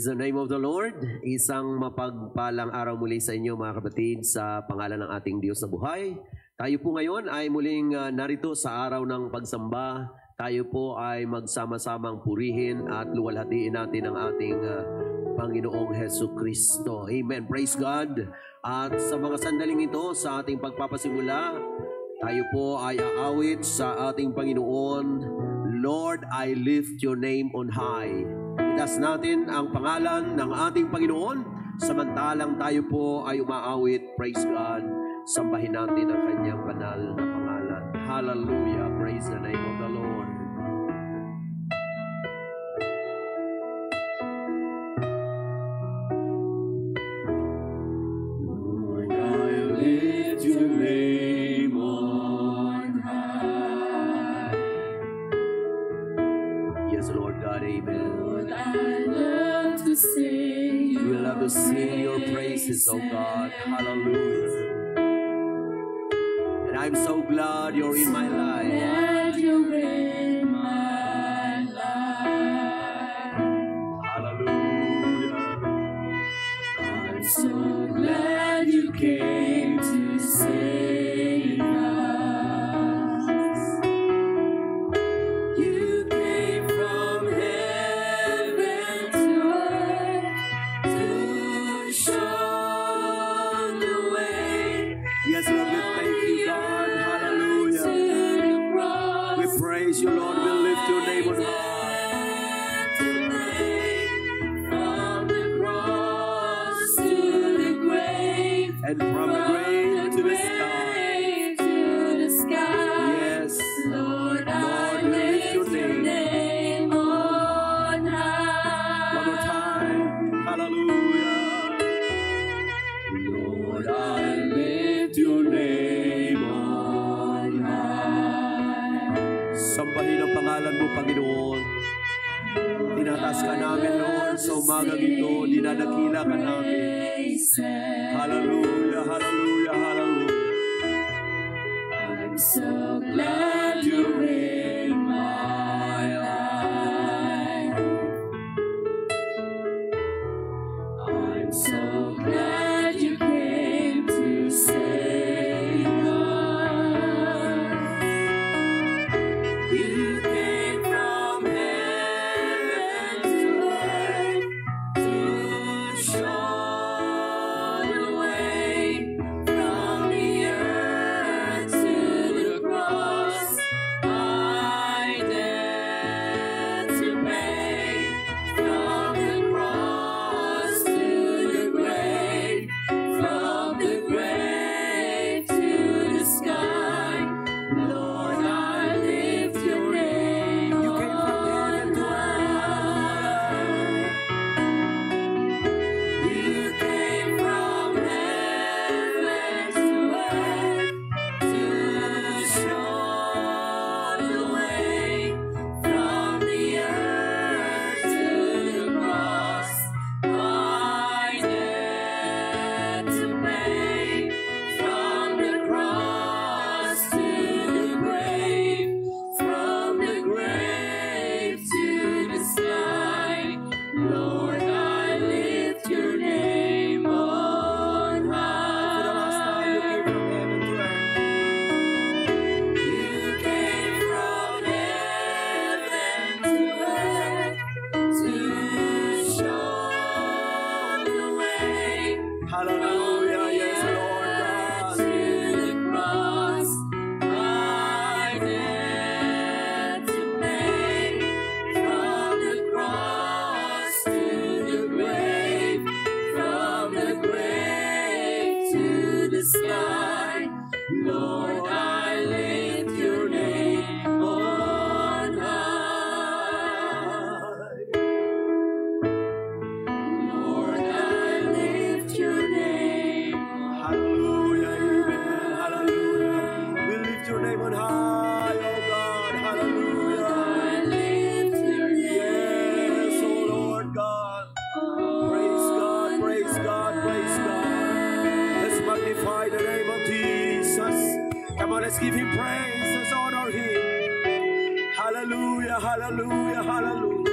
Praise the name of the Lord. Isang mapagpalang araw muli sa inyo mga kapatid sa pangalan ng ating Diyos na buhay. Tayo po ngayon ay muling narito sa araw ng pagsamba. Tayo po ay magsama-samang purihin at luwalhatiin natin ang ating Panginoong Hesus Kristo. Amen. Praise God. At sa mga sandaling ito, sa ating pagpapasimula, tayo po ay aawit sa ating Panginoon. Lord, I lift your name on high. Itaas natin ang pangalan ng ating Panginoon. Samantalang tayo po ay umaawit, praise God, sambahin natin ang kanyang banal na pangalan. Hallelujah, praise the name of the Lord. Lord, I lift your name on high. Yes, Lord God, amen. I love to sing your We love to sing your praises, oh God. Hallelujah. And I'm so glad you're in my life. Glad you're in my life. Hallelujah. I'm so glad you came to save us. You came from heaven to earth to show the way. Yes, Lord, we thank you, God. Hallelujah. We praise you, Lord. We lift your name on high. From the cross to the grave, And from the grave to the sky. Yes. Lord, I we lift your lift your name on high. One more time. Hallelujah. Lord, I lift your name on high. Sambahin ang pangalan mo, Panginoon. Tinataas ka namin, Lord, sa umagang ito. Dinadakila ka namin. Hallelujah, hallelujah, hallelujah. I'm so glad you're in my life. I'm so glad you came to save us. You came from heaven to earth to show the way from the earth to the cross. I dare to pay from the cross to the grave, from the grave to the sky. Lord, I lift your name You came from heaven to You came from heaven to earth to show the way from the earth to the cross. I dare to pay from the cross to the grave, from the grave to the sky. Lord, I lift your name on high. You came from heaven to earth to show the way. Hallelujah, yes, Lord God. To the cross, I dare to pay from the cross to the grave, from the grave to the sky. Lord, I lift your name on high. Lord, I lift your name on Hallelujah, amen, hallelujah. We lift your name on high, oh God, hallelujah. I lift your name. Yes, oh Lord God. Praise God, praise God, praise God. Let's magnify the name of Jesus. Come on, let's give him praise. Let's honor him. Hallelujah, hallelujah, hallelujah.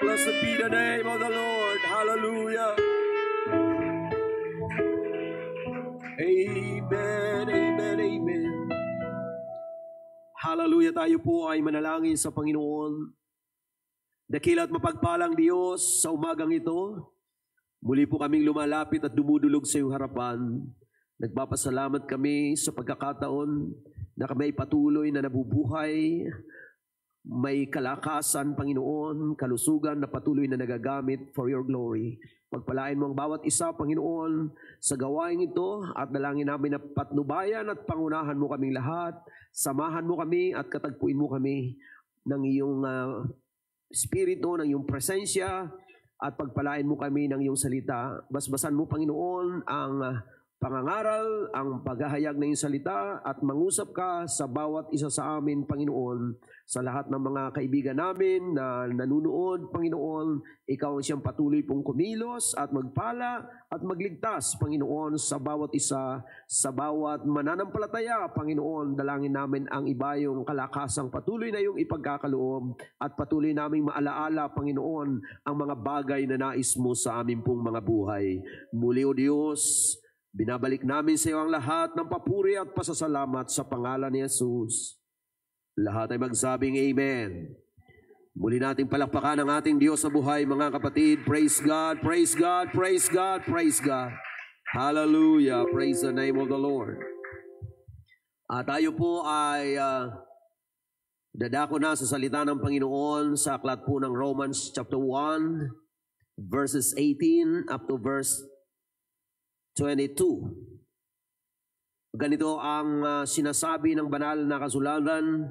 Blessed be the name of the Lord. Hallelujah. Amen, amen, amen. Hallelujah, tayo po ay manalangin sa Panginoon. Dakila at mapagpalang Diyos, sa umagang ito, muli po kaming lumalapit at dumudulog sa iyong harapan. Nagpapasalamat kami sa pagkakataon na kami patuloy na nabubuhay, may kalakasan, Panginoon, kalusugan na patuloy na nagagamit for your glory. Pagpalain mo ang bawat isa, Panginoon, sa gawain ito at dalangin namin na patnubayan at pangunahan mo kaming lahat. Samahan mo kami at katagpuin mo kami ng iyong Espiritu, ng iyong presensya at pagpalain mo kami ng iyong salita. Basbasan mo, Panginoon, ang pangangaral, ang paghahayag ng iyong salita at mangusap ka sa bawat isa sa amin, Panginoon, sa lahat ng mga kaibigan namin na nanunood, Panginoon, ikaw ang siyang patuloy pong kumilos at magpala at magligtas, Panginoon, sa bawat isa, sa bawat mananampalataya, Panginoon, dalangin namin ang iba yung kalakasang patuloy na yung ipagkakaloob at patuloy naming maalaala, Panginoon, ang mga bagay na nais mo sa amin pong mga buhay. Muli, O Diyos, binabalik namin sa iyo ang lahat ng papuri at pasasalamat sa pangalan ni Jesus. Lahat ay magsabing Amen. Muli nating palakpakan ang ating Diyos na buhay, mga kapatid. Praise God, praise God, praise God, praise God. Hallelujah, praise the name of the Lord. At tayo po ay dadako na sa salita ng Panginoon sa aklat po ng Romans chapter 1, verses 18 up to verse 22. Ganito ang sinasabi ng banal na kasulatan,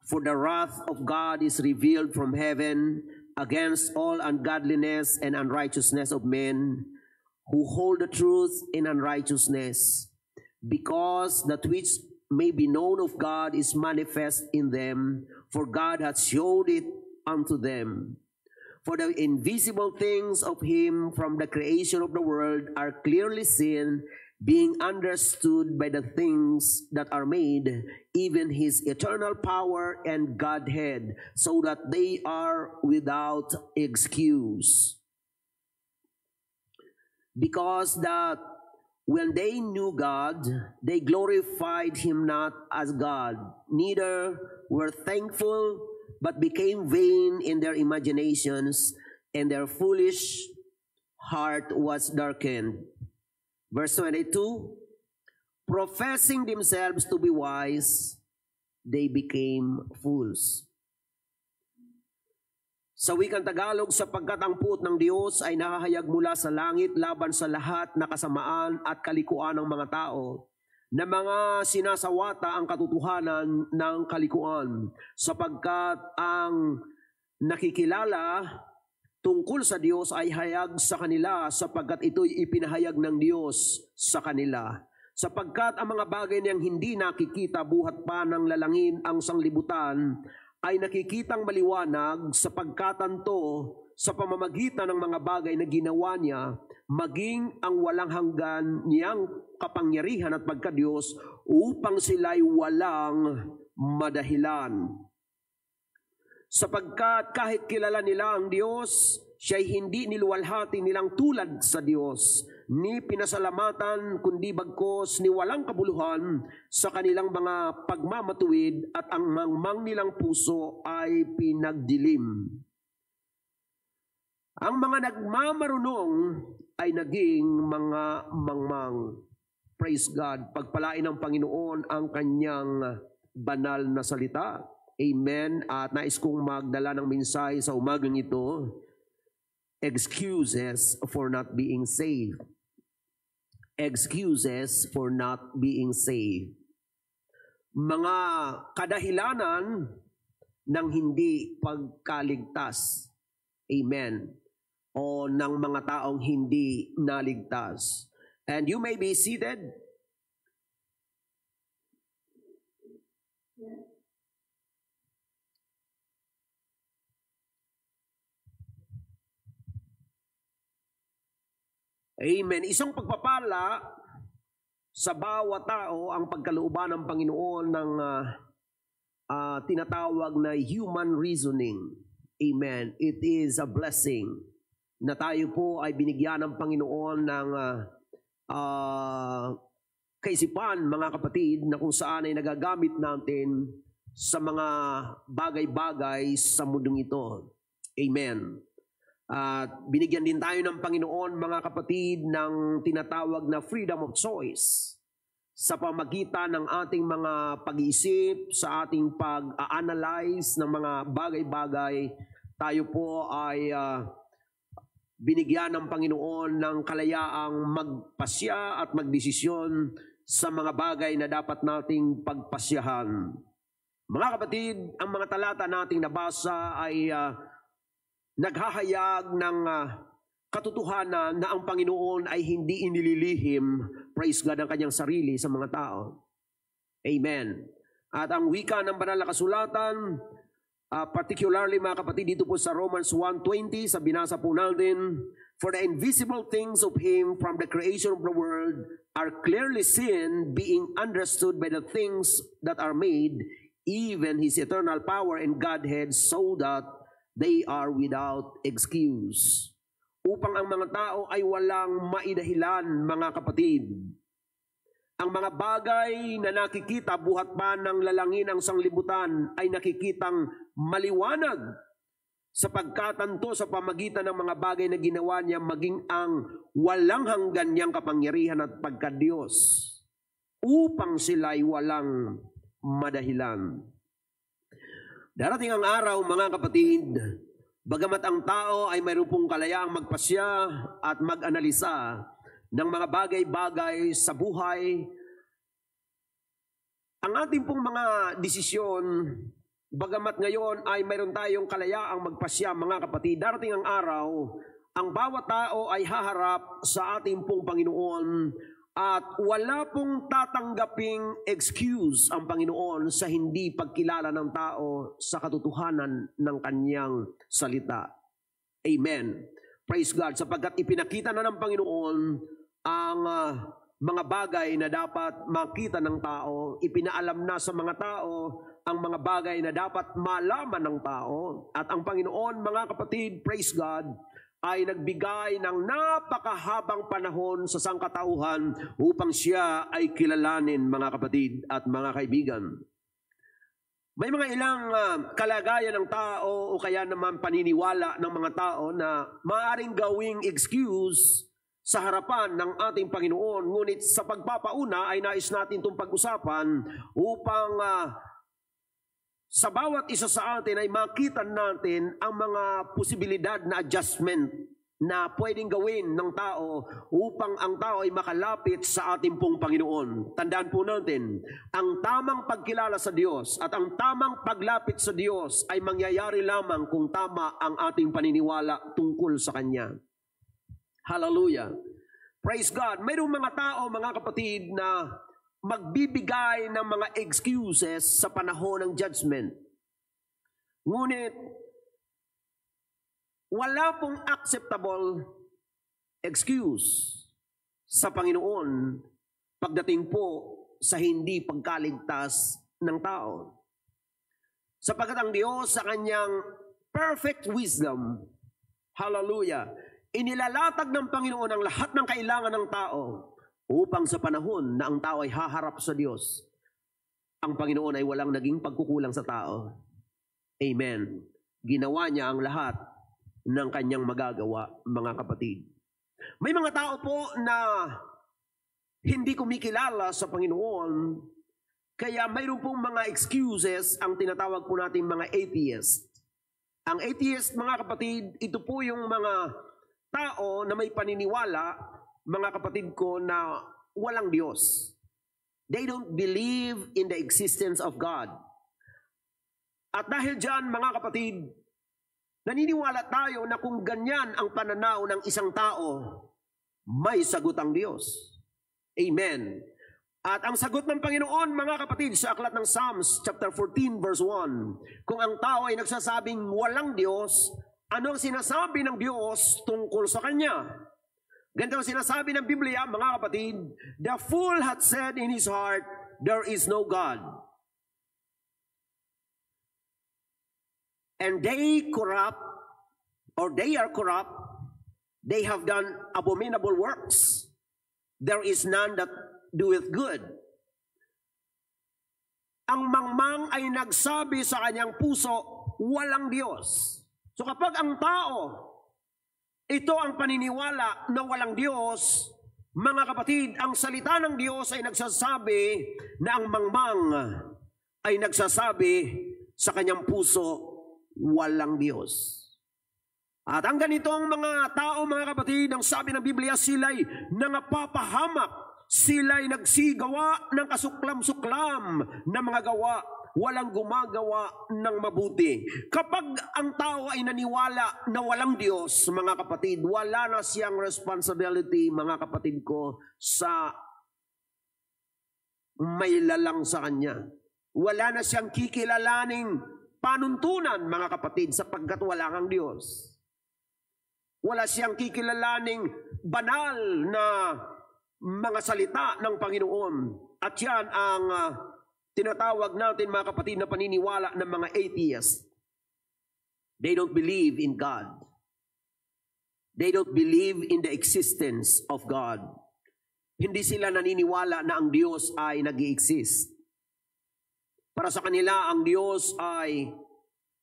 "For the wrath of God is revealed from heaven against all ungodliness and unrighteousness of men who hold the truth in unrighteousness, because that which may be known of God is manifest in them, for God hath showed it unto them. For the invisible things of him from the creation of the world are clearly seen, being understood by the things that are made, even his eternal power and Godhead, so that they are without excuse. Because that when they knew God, they glorified him not as God, neither were thankful, but became vain in their imaginations, and their foolish heart was darkened." Verse 22, "Professing themselves to be wise, they became fools." Sa wikang Tagalog, sapagkat ang puot ng Diyos ay nakahayag mula sa langit laban sa lahat na kasamaan at kalikuan ng mga tao, na mga sinasawata ang katotohanan ng kalikuan, sapagkat ang nakikilala tungkol sa Diyos ay hayag sa kanila, sapagkat ito'y ipinahayag ng Diyos sa kanila. Sapagkat ang mga bagay niyang hindi nakikita buhat pa ng lalangin ang sanglibutan ay nakikitang maliwanag, sapagkat anto sa pamamagitan ng mga bagay na ginawa niya, maging ang walang hanggan niyang kapangyarihan at pagka-Diyos, upang sila'y walang madahilan. Sapagkat kahit kilala nila ang Diyos, siya'y hindi niluwalhati nilang tulad sa Diyos, ni pinasalamatan, kundi bagkos ni walang kabuluhan sa kanilang mga pagmamatuwid, at ang mangmang nilang puso ay pinagdilim. Ang mga nagmamarunong ay naging mga mangmang. Praise God. Pagpalain ng Panginoon ang kanyang banal na salita. Amen. At nais kong magdala ng mensahe sa umagang ito, excuses for not being saved. Excuses for not being saved. Mga kadahilanan ng hindi pagkaligtas. Amen. O ng mga taong hindi naligtas. And you may be seated. Amen. Isang pagpapala sa bawat tao ang pagkalooban ng Panginoon ng tinatawag na human reasoning. Amen. It is a blessing. na tayo po ay binigyan ng Panginoon ng kaisipan, mga kapatid, na kung saan ay nagagamit natin sa mga bagay-bagay sa mundong ito. Amen. At binigyan din tayo ng Panginoon, mga kapatid, ng tinatawag na freedom of choice sa pamagitan ng ating mga pag-iisip, sa ating pag-analyze ng mga bagay-bagay. Tayo po ay binigyan ng Panginoon ng kalayaang magpasya at magdesisyon sa mga bagay na dapat nating pagpasyahan. Mga kapatid, ang mga talata nating nabasa ay naghahayag ng katotohanan na ang Panginoon ay hindi inililihim, praise God, ang kanyang sarili sa mga tao. Amen. At ang wika ng banal na kasulatan, particularly mga kapatid, dito po sa Romans 1:20, sa binasa po natin, for the invisible things of Him from the creation of the world are clearly seen, being understood by the things that are made, even His eternal power and Godhead, so that they are without excuse. Upang ang mga tao ay walang maidahilan, mga kapatid. Ang mga bagay na nakikita buhat pa ng lalangin ang sanglibutan ay nakikitang maliwanag sapagkat tanto sa pamagitan ng mga bagay na ginawa niya, maging ang walang hanggan niyang kapangyarihan at pagka-Diyos, upang sila'y walang madahilan. Darating ang araw, mga kapatid, bagamat ang tao ay mayroon pong kalayaang magpasya at mag-analisa ng mga bagay-bagay sa buhay, ang ating pong mga desisyon, bagamat ngayon ay mayroon tayong kalayaang magpasya, mga kapatid, darating ang araw, ang bawat tao ay haharap sa ating pong Panginoon at wala pong tatanggaping excuse ang Panginoon sa hindi pagkilala ng tao sa katotohanan ng kanyang salita. Amen. Praise God, sapagkat ipinakita na ng Panginoon ang mga bagay na dapat makita ng tao, ipinaalam na sa mga tao ang mga bagay na dapat malaman ng tao. At ang Panginoon, mga kapatid, praise God, ay nagbigay ng napakahabang panahon sa sangkatauhan upang siya ay kilalanin, mga kapatid at mga kaibigan. May mga ilang kalagayan ng tao o kaya naman paniniwala ng mga tao na maaaring gawing excuse sa harapan ng ating Panginoon. Ngunit sa pagpapauna ay nais natin itong pag-usapan upang sa bawat isa sa atin ay makita natin ang mga posibilidad na adjustment na pwedeng gawin ng tao upang ang tao ay makalapit sa ating pong Panginoon. Tandaan po natin, ang tamang pagkilala sa Diyos at ang tamang paglapit sa Diyos ay mangyayari lamang kung tama ang ating paniniwala tungkol sa Kanya. Hallelujah. Praise God. Mayroong mga tao, mga kapatid, na magbibigay ng mga excuses sa panahon ng judgment. Ngunit, wala pong acceptable excuse sa Panginoon pagdating po sa hindi pagkaligtas ng tao. Sapagkat ang Diyos sa Kanyang perfect wisdom, hallelujah, inilalatag ng Panginoon ang lahat ng kailangan ng tao upang sa panahon na ang tao ay haharap sa Diyos, ang Panginoon ay walang naging pagkukulang sa tao. Amen. Ginawa niya ang lahat ng kanyang magagawa, mga kapatid. May mga tao po na hindi kumikilala sa Panginoon, kaya mayroon pong mga excuses ang tinatawag po natin mga atheist. Ang atheist, mga kapatid, ito po yung mga tao na may paniniwala, mga kapatid ko, na walang Diyos. They don't believe in the existence of God. At dahil dyan, mga kapatid, naniniwala tayo na kung ganyan ang pananaw ng isang tao, may sagot ang Diyos. Amen. At ang sagot ng Panginoon, mga kapatid, sa aklat ng Psalms chapter 14 verse 1, kung ang tao ay nagsasabing walang Diyos, ano ang sinasabi ng Diyos tungkol sa Kanya? Ganito ang sinasabi ng Biblia, mga kapatid, the fool hath said in his heart, there is no God. And they are corrupt, They have done abominable works. There is none that doeth good. Ang mangmang ay nagsabi sa kanyang puso, walang Diyos. So kapag ang tao, ito ang paniniwala na walang Diyos, mga kapatid, ang salita ng Diyos ay nagsasabi na ang mangmang ay nagsasabi sa kanyang puso, walang Diyos. At ang ganitong mga tao, mga kapatid, ang sabi ng Biblia, sila'y nangapapahamak, sila'y nagsigawa ng kasuklam-suklam na mga gawa, walang gumagawa ng mabuti. Kapag ang tao ay naniwala na walang Diyos, mga kapatid, wala na siyang responsibility, mga kapatid ko, sa may lalang sa kanya. Wala na siyang kikilalaning panuntunan, mga kapatid, sapagkat wala kang Diyos. Wala siyang kikilalaning banal na mga salita ng Panginoon. At yan ang tinatawag natin, mga kapatid, na paniniwala ng mga atheists. They don't believe in God. They don't believe in the existence of God. Hindi sila naniniwala na ang Diyos ay nag-i-exist. Para sa kanila, ang Diyos ay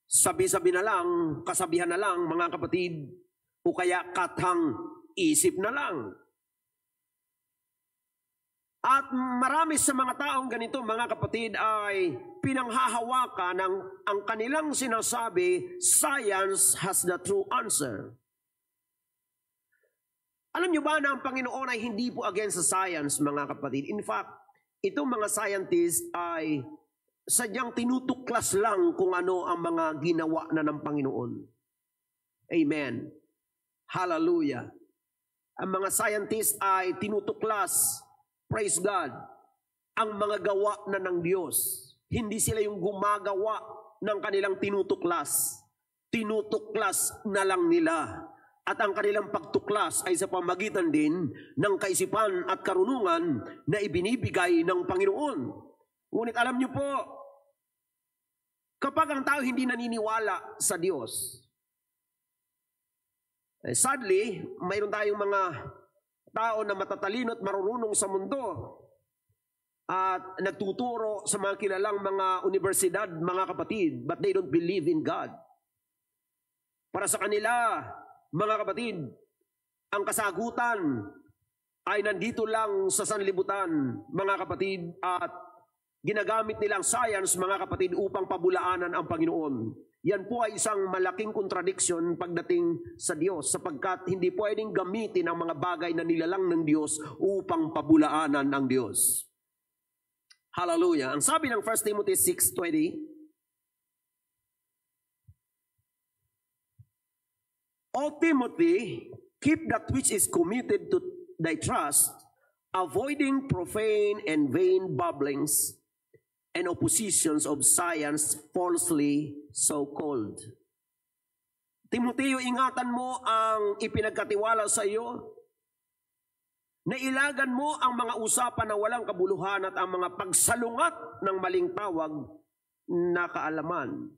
sabi-sabi na lang, kasabihan na lang, mga kapatid, o kaya katang isip na lang. At marami sa mga taong ganito, mga kapatid, ay pinanghahawakan ng ang kanilang sinasabi, science has the true answer. Alam nyo ba na ang Panginoon ay hindi po against sa science, mga kapatid? In fact, itong mga scientists ay sadyang tinutuklas lang kung ano ang mga ginawa na ng Panginoon. Amen. Hallelujah. Ang mga scientists ay tinutuklas, praise God, ang mga gawa na ng Diyos. Hindi sila yung gumagawa ng kanilang tinutuklas. Tinutuklas na lang nila. At ang kanilang pagtuklas ay sa pamagitan din ng kaisipan at karunungan na ibinibigay ng Panginoon. Ngunit alam niyo po, kapag ang tao hindi naniniwala sa Diyos, sadly, mayroon tayong mga tao na matatalino at marunong sa mundo at nagtuturo sa mga kilalang mga universidad, mga kapatid, but they don't believe in God. Para sa kanila, mga kapatid, ang kasagutan ay nandito lang sa sanlibutan, mga kapatid, at ginagamit nilang science, mga kapatid, upang pabulaanan ang Panginoon. Yan po ay isang malaking contradiction pagdating sa Diyos, sapagkat hindi pwedeng gamitin ang mga bagay na nilalang ng Diyos upang pabulaanan ang Diyos. Hallelujah. Ang sabi ng 1 Timothy 6:20, O Timothy, keep that which is committed to thy trust, avoiding profane and vain babblings, and oppositions of science falsely so-called. Timoteo, ingatan mo ang ipinagkatiwala sa iyo. Nailagan mo ang mga usapan na walang kabuluhan at ang mga pagsalungat ng maling tawag na kaalaman.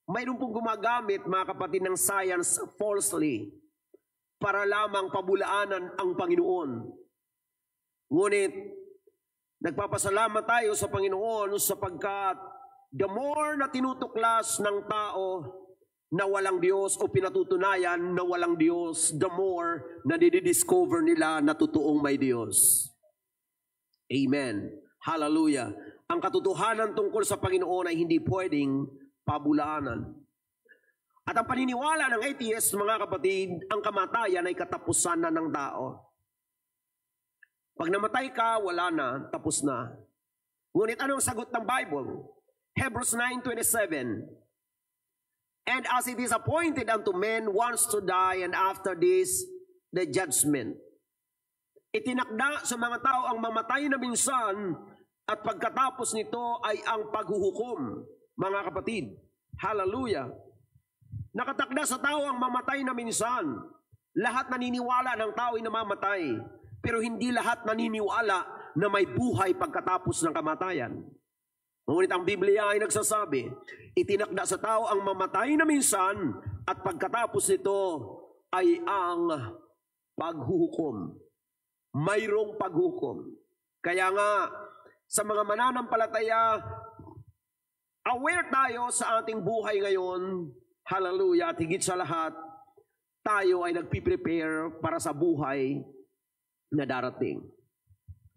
Mayroon pong gumagamit, mga kapatid, ng science falsely para lamang pabulaanan ang Panginoon. Ngunit, nagpapasalamat tayo sa Panginoon sapagkat the more na tinutuklas ng tao na walang Diyos o pinatutunayan na walang Diyos, the more na didiscover nila na totoong may Diyos. Amen. Hallelujah. Ang katotohanan tungkol sa Panginoon ay hindi pwedeng pabulaanan. At ang paniniwala ng atheist, mga kapatid, ang kamatayan ay katapusan na ng tao. Pag namatay ka, wala na, tapos na. Ngunit anong sagot ng Bible? Hebrews 9:27. And as it is appointed unto men once to die, and after this, the judgment. Itinakda sa mga tao ang mamatay na minsan, at pagkatapos nito ay ang paghuhukom, mga kapatid. Hallelujah. Nakatakda sa tao ang mamatay na minsan. Lahat naniniwala ng tao ay namamatay. Pero hindi lahat naniniwala na may buhay pagkatapos ng kamatayan. Ngunit ang Biblia ay nagsasabi, itinakda sa tao ang mamatay na minsan at pagkatapos nito ay ang paghuhukom. Mayroong paghukom. Kaya nga, sa mga mananampalataya, aware tayo sa ating buhay ngayon. Hallelujah. At higit sa lahat, tayo ay nagpiprepare para sa buhay na darating.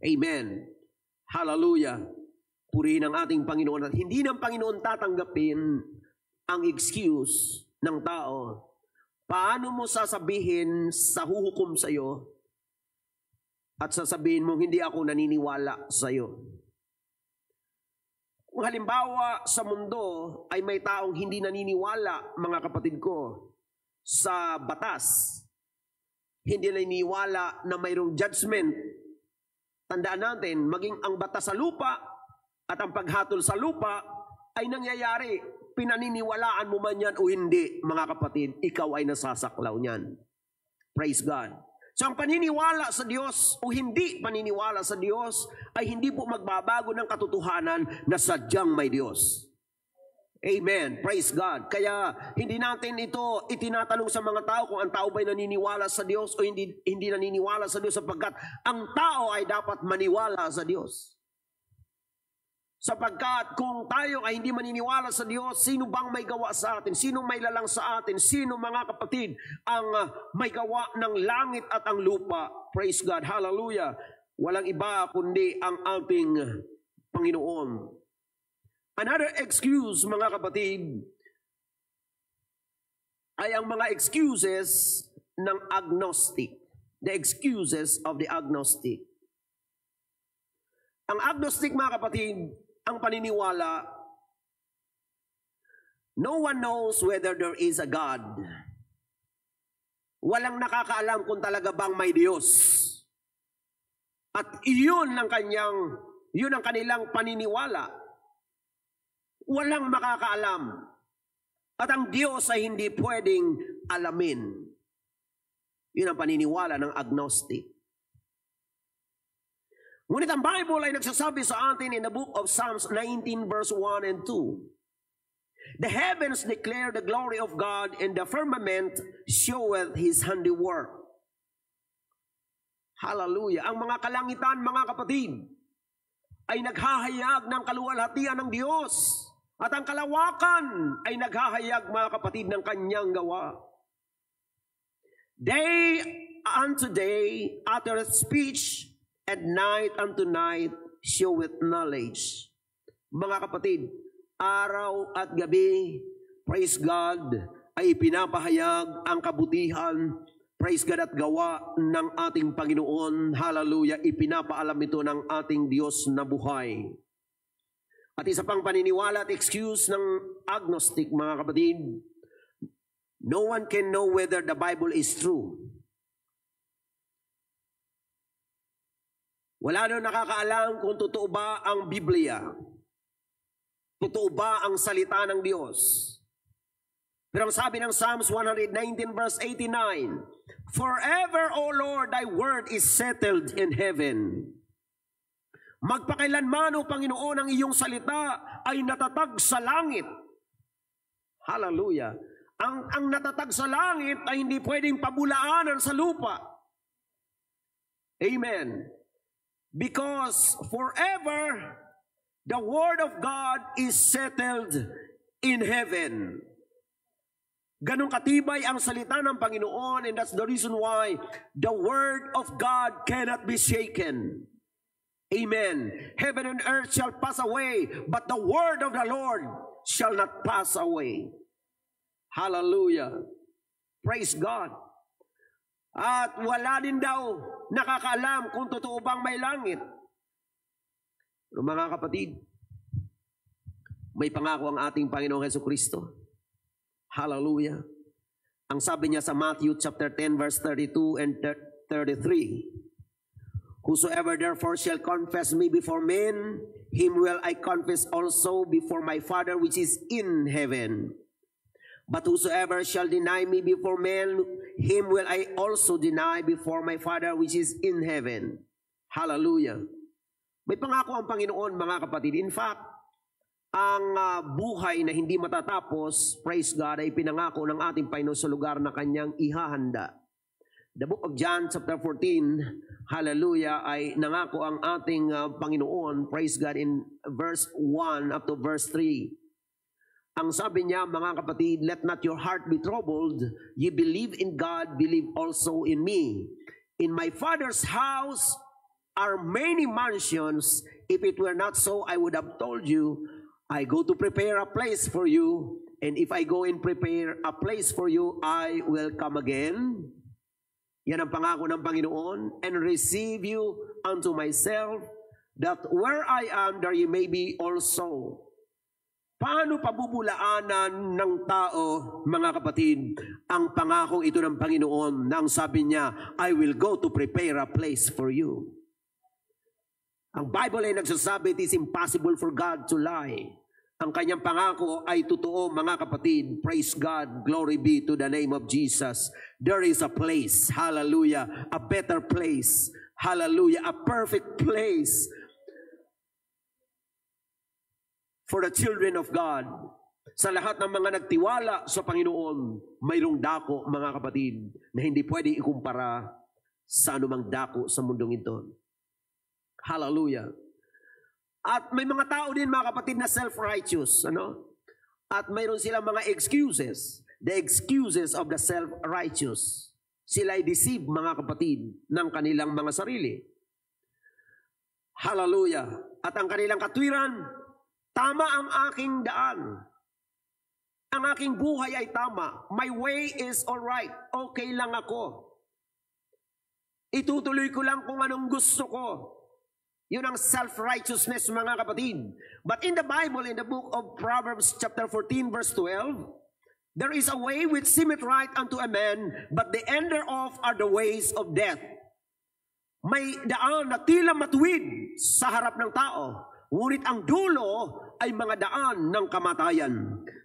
Amen. Hallelujah. Purihin ang ating Panginoon. At hindi ng Panginoon tatanggapin ang excuse ng tao. Paano mo sasabihin sa huhukom sa iyo at sasabihin mo, hindi ako naniniwala sa iyo? Kung halimbawa sa mundo ay may taong hindi naniniwala, mga kapatid ko, sa batas, hindi naniniwala na mayroong judgment, tandaan natin, maging ang batas sa lupa at ang paghatol sa lupa ay nangyayari. Pinaniniwalaan mo man yan o hindi, mga kapatid, ikaw ay nasasaklaw niyan. Praise God. So ang paniniwala sa Diyos o hindi paniniwala sa Diyos ay hindi po magbabago ng katotohanan na sadyang may Diyos. Amen. Praise God. Kaya hindi natin ito itinatanong sa mga tao kung ang tao ba'y naniniwala sa Diyos o hindi naniniwala sa Diyos, sapagkat ang tao ay dapat maniwala sa Diyos. Sapagkat kung tayo ay hindi maniniwala sa Diyos, sino bang may gawa sa atin? Sino may lalang sa atin? Sino, mga kapatid, ang may gawa ng langit at ang lupa? Praise God. Hallelujah. Walang iba kundi ang ating Panginoon. Another excuse, mga kapatid, ay ang mga excuses ng agnostic. The excuses of the agnostic. Ang agnostic, mga kapatid, ang paniniwala, no one knows whether there is a God. Walang nakakaalam kung talaga bang may Diyos. At yun ang kanilang paniniwala. Walang makakaalam. At ang Diyos ay hindi pwedeng alamin. Yun ang paniniwala ng agnostic. Ngunit ang Bible ay nagsasabi sa atin in the book of Psalms 19 verse 1 and 2. The heavens declare the glory of God, and the firmament showeth His handiwork. Hallelujah. Ang mga kalangitan, mga kapatid, ay naghahayag ng kaluwalhatian ng Diyos. At ang kalawakan ay naghahayag, mga kapatid, ng kanyang gawa. Day unto day uttereth speech, and night unto night showeth knowledge. Mga kapatid, araw at gabi, praise God, ay pinapahayag ang kabutihan, praise God, at gawa ng ating Panginoon. Hallelujah. Ipinapaalam ito ng ating Diyos na buhay. At isa pang paniniwala at excuse ng agnostic, mga kapatid, no one can know whether the Bible is true. Wala na nakakaalam kung totoo ba ang Biblia. Totoo ba ang salita ng Diyos. Pero ang sabi ng Psalms 119 verse 89, forever, O Lord, thy word is settled in heaven. Magpakailanman, O Panginoon, ang iyong salita ay natatag sa langit. Hallelujah. Ang natatag sa langit ay hindi pwedeng pabulaanan sa lupa. Amen. Because forever, the word of God is settled in heaven. Ganong katibay ang salita ng Panginoon, and that's the reason why the word of God cannot be shaken. Amen. Heaven and earth shall pass away, but the word of the Lord shall not pass away. Hallelujah. Praise God. At wala din daw nakakaalam kung totoo bang may langit. Pero mga kapatid, may pangako ang ating Panginoong Jesucristo. Hallelujah. Ang sabi niya sa Matthew chapter 10 verse 32 and 33, whosoever therefore shall confess me before men, him will I confess also before my Father which is in heaven. But whosoever shall deny me before men, him will I also deny before my Father which is in heaven. Hallelujah. May pangako ang Panginoon, mga kapatid. In fact, ang buhay na hindi matatapos, praise God, ay pinangako ng ating Panginoon sa lugar na kanyang ihahanda. The book of John chapter 14, hallelujah, ay nangako ang ating Panginoon, praise God, in verse 1 up to verse 3. Ang sabi niya, mga kapatid, let not your heart be troubled. Ye believe in God, believe also in me. In my Father's house are many mansions. If it were not so, I would have told you, I go to prepare a place for you. And if I go and prepare a place for you, I will come again. Yan ang pangako ng Panginoon. And receive you unto myself, that where I am, there you may be also. Paano pabubulaanan ng tao, mga kapatid, ang pangakong ito ng Panginoon nang sabi niya, I will go to prepare a place for you. Ang Bible ay nagsasabi, it is impossible for God to lie. Ang kanyang pangako ay totoo, mga kapatid. Praise God. Glory be to the name of Jesus. There is a place, hallelujah, a better place, hallelujah, a perfect place for the children of God. Sa lahat ng mga nagtiwala sa Panginoon, mayroong dako, mga kapatid, na hindi pwede ikumpara sa anumang dako sa mundong ito. Hallelujah. At may mga tao din, mga kapatid, na self-righteous. At mayroon silang mga excuses. The excuses of the self-righteous. Sila ay deceive, mga kapatid, ng kanilang mga sarili. Hallelujah. At ang kanilang katwiran, tama ang aking daan. Ang aking buhay ay tama. My way is alright. Okay lang ako. Itutuloy ko lang kung anong gusto ko. Yun ang self-righteousness, mga kapatid. But in the Bible, in the book of Proverbs chapter 14, verse 12, there is a way which seemeth right unto a man, but the end thereof are the ways of death. May daan na tila matuwid sa harap ng tao, ngunit ang dulo ay mga daan ng kamatayan.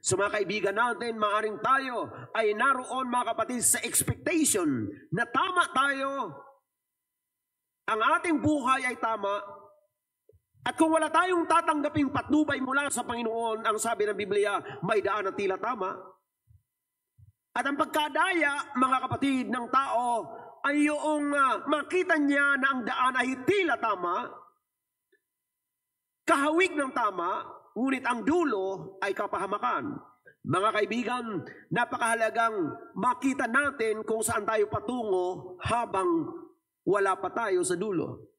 So mga kaibigan natin, maaring tayo ay naroon, mga kapatid, sa expectation na tama tayo. Ang ating buhay ay tama. At kung wala tayong tatanggaping patnubay mula sa Panginoon, ang sabi ng Biblia, may daan na tila tama. At ang pagkadaya, mga kapatid, ng tao ay yung makita niya na ang daan ay tila tama, kahawig ng tama, ngunit ang dulo ay kapahamakan. Mga kaibigan, napakahalagang makita natin kung saan tayo patungo habang wala pa tayo sa dulo.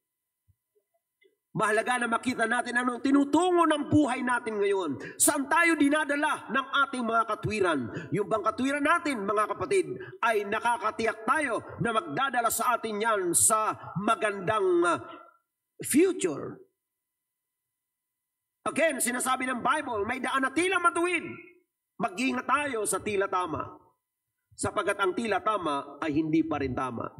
Mahalaga na makita natin anong tinutungo ng buhay natin ngayon. Saan tayo dinadala ng ating mga katwiran? Yung bang katwiran natin, mga kapatid, ay nakakatiyak tayo na magdadala sa atin yan sa magandang future. Again, sinasabi ng Bible, may daan na tila matuwid. Mag-ingat tayo sa tila tama. Sapagat ang tila tama ay hindi pa rin tama.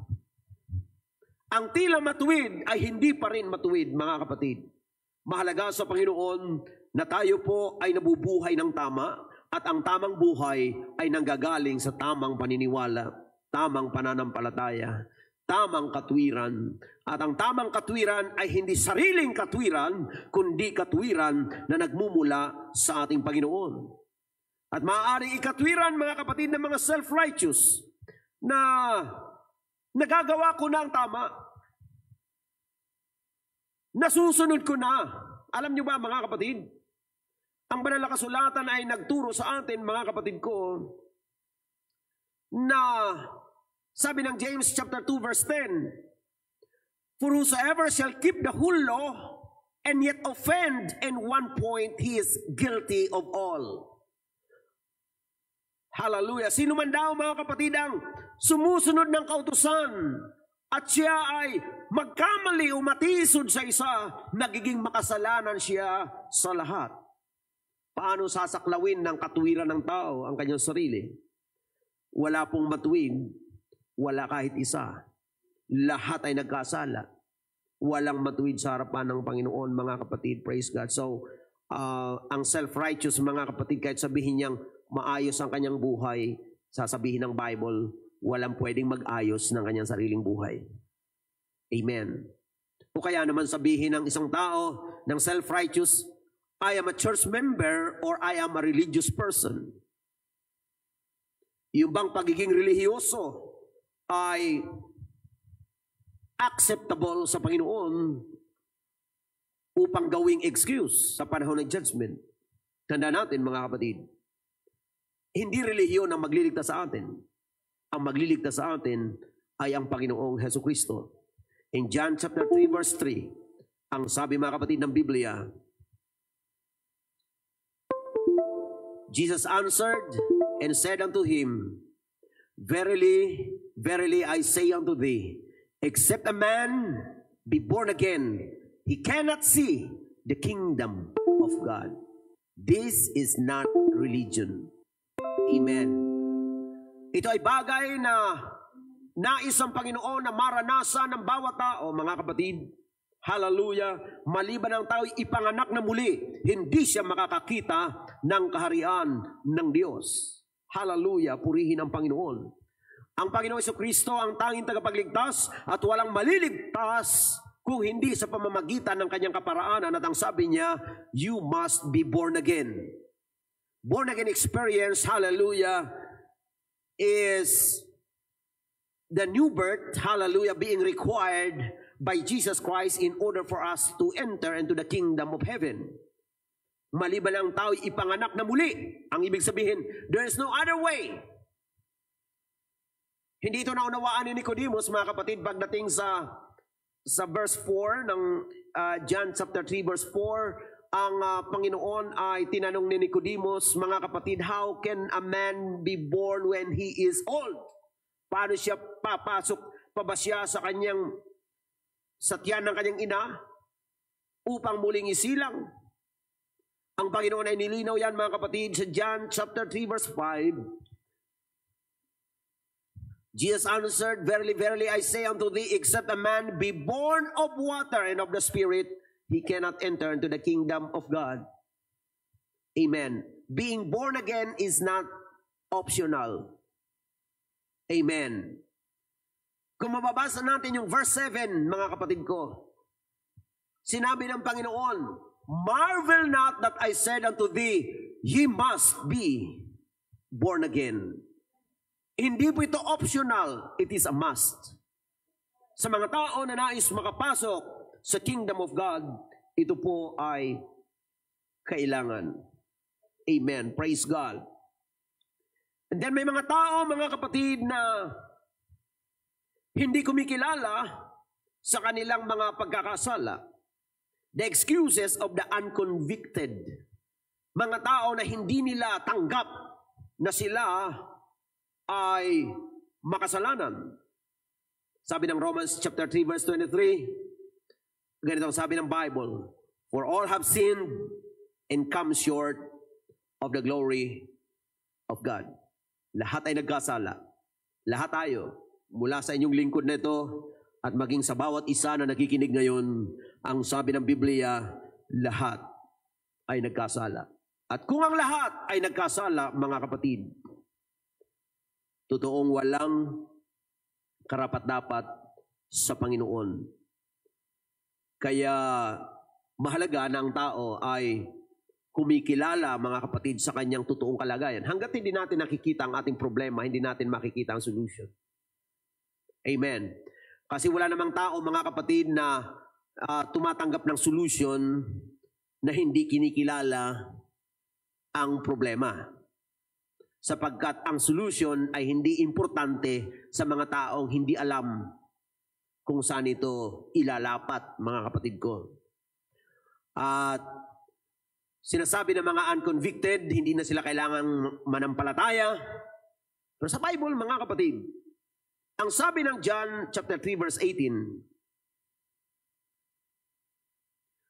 Ang tila matuwid ay hindi pa rin matuwid, mga kapatid. Mahalaga sa Panginoon na tayo po ay nabubuhay ng tama at ang tamang buhay ay nanggagaling sa tamang paniniwala, tamang pananampalataya, tamang katwiran. At ang tamang katwiran ay hindi sariling katwiran, kundi katwiran na nagmumula sa ating Panginoon. At maaaring ikatwiran, mga kapatid, ng mga self-righteous na nagagawa ko na ang tama. Nasusunod ko na. Alam niyo ba, mga kapatid? Ang banal na kasulatan ay nagturo sa atin, mga kapatid ko, na sabi ng James chapter 2 verse 10, for whosoever shall keep the whole law and yet offend in one point, he is guilty of all. Hallelujah. Sino man daw, mga kapatid, ang sumusunod ng kautusan at siya ay magkamali o matisod sa isa, nagiging makasalanan siya sa lahat. Paano sasaklawin ng katwiran ng tao ang kanyang sarili? Wala pong matuwid, wala kahit isa. Lahat ay nagkasala. Walang matuwid sa harapan ng Panginoon, mga kapatid. Praise God. So, ang self-righteous, mga kapatid, kahit sabihin niyang maayos ang kanyang buhay, sasabihin ng Bible, walang pwedeng mag-ayos ng kanyang sariling buhay. Amen. O kaya naman sabihin ng isang tao, ng self-righteous, I am a church member or I am a religious person. Yung bang pagiging relihiyoso ay acceptable sa Panginoon upang gawing excuse sa panahon ng judgment. Tandaan natin mga kapatid, hindi relihiyon ang magliligtas sa atin. Ang magliligtas sa atin ay ang Panginoong Hesukristo. In John chapter 3 verse 3, ang sabi mga kapatid ng Biblia, Jesus answered and said unto him, Verily, verily I say unto thee, except a man be born again, he cannot see the kingdom of God. This is not religion. Amen. Ito ay bagay na nais ang Panginoon na maranasan ng bawat tao, mga kapatid. Hallelujah. Maliban ang tao'y ipanganak na muli, hindi siya makakakita ng kaharian ng Diyos. Hallelujah. Purihin ang Panginoon. Ang Panginoon Jesucristo ang tanging tagapagligtas at walang maliligtas kung hindi sa pamamagitan ng kanyang kaparaanan. At ang sabi niya, you must be born again. Born again experience, hallelujah, is the new birth, hallelujah, being required by Jesus Christ in order for us to enter into the kingdom of heaven. Maliban ang tao'y ipanganak na muli, ang ibig sabihin, there is no other way. Hindi ito naunawaan ni Nicodemus, mga kapatid, pagdating sa verse 4 ng John chapter 3 verse 4, ang Panginoon ay tinanong ni Nicodemus, mga kapatid, how can a man be born when he is old? Paano siya papasok, pabasya sa kanyang sa tiyan ng kanyang ina upang muling isilang? Ang Panginoon ay nilinaw yan, mga kapatid, sa John chapter 3 verse 5. Jesus answered, Verily, verily, I say unto thee, except a man be born of water and of the Spirit, he cannot enter into the kingdom of God. Amen. Being born again is not optional. Amen. Kung mababasa natin yung verse 7, mga kapatid ko, sinabi ng Panginoon, marvel not that I said unto thee, ye must be born again. Hindi po ito optional, it is a must. Sa mga tao na nais makapasok sa kingdom of God, ito po ay kailangan. Amen. Praise God. And then may mga tao, mga kapatid, na hindi kumikilala sa kanilang mga pagkakasala. The excuses of the unconvicted. Mga tao na hindi nila tanggap na sila ay makasalanan. Sabi ng Romans chapter 3 verse 23, ganito ang sabi ng Bible, for all have sinned and come short of the glory of God. Lahat ay nagkasala. Lahat tayo, mula sa inyong lingkod na ito at maging sa bawat isa na nakikinig ngayon, ang sabi ng Biblia, lahat ay nagkasala. At kung ang lahat ay nagkasala, mga kapatid, totoong walang karapat-dapat sa Panginoon. Kaya mahalaga na ang tao ay kumikilala, mga kapatid, sa kanyang totoong kalagayan. Hanggat hindi natin nakikita ang ating problema, hindi natin makikita ang solution. Amen. Kasi wala namang tao, mga kapatid, na tumatanggap ng solution na hindi kinikilala ang problema. Sapagkat ang solution ay hindi importante sa mga taong hindi alam kung saan ito ilalapat, mga kapatid ko. At sinasabi ng mga unconvicted, hindi na sila kailangang manampalataya. Pero sa Bible, mga kapatid, ang sabi ng John chapter 3 verse 18,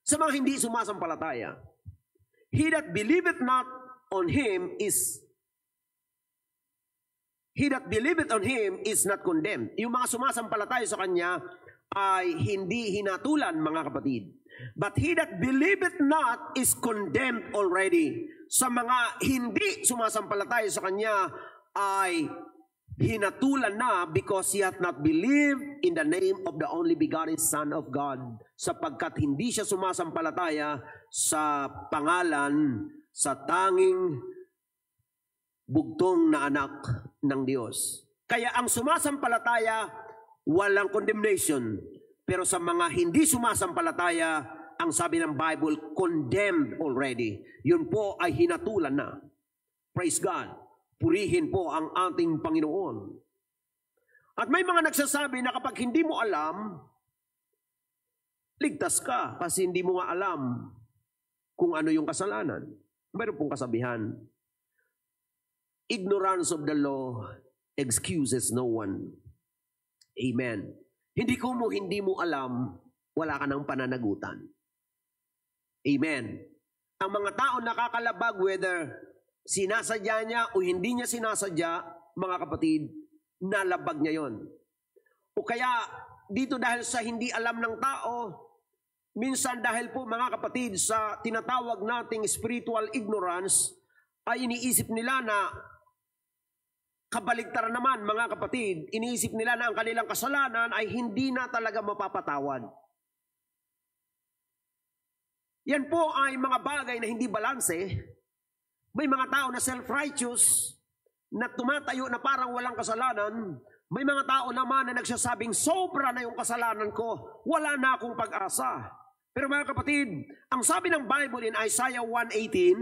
sa mga hindi sumasampalataya, he that believeth not on him is not condemned. Yung mga sumasampalataya sa kanya ay hindi hinatulan, mga kapatid. But he that believeth not is condemned already. Sa mga hindi sumasampalataya sa kanya ay hinatulan na because he hath not believed in the name of the only begotten Son of God. Sapagkat hindi siya sumasampalataya sa pangalan, sa tanging bugtong na anak ng Diyos. Kaya ang sumasampalataya, walang condemnation. Pero sa mga hindi sumasampalataya, ang sabi ng Bible, condemned already. Yun po ay hinatulan na. Praise God. Purihin po ang ating Panginoon. At may mga nagsasabi na kapag hindi mo alam, ligtas ka kasi hindi mo nga alam kung ano yung kasalanan. Mayroon pong kasabihan, ignorance of the law excuses no one. Amen. Hindi mo alam, wala ka ng pananagutan. Amen. Ang mga tao nakakalabag, whether sinasadya niya o hindi niya sinasadya, mga kapatid, nalabag niya yon. O kaya, dito dahil sa hindi alam ng tao, minsan dahil po mga kapatid sa tinatawag nating spiritual ignorance, ay iniisip nila na kabaligtaran naman mga kapatid, iniisip nila na ang kanilang kasalanan ay hindi na talaga mapapatawad. Yan po ay mga bagay na hindi balanse. May mga tao na self-righteous, na tumatayo na parang walang kasalanan. May mga tao naman na nagsasabing sobra na yung kasalanan ko, wala na akong pag-asa. Pero mga kapatid, ang sabi ng Bible in Isaiah 1:18,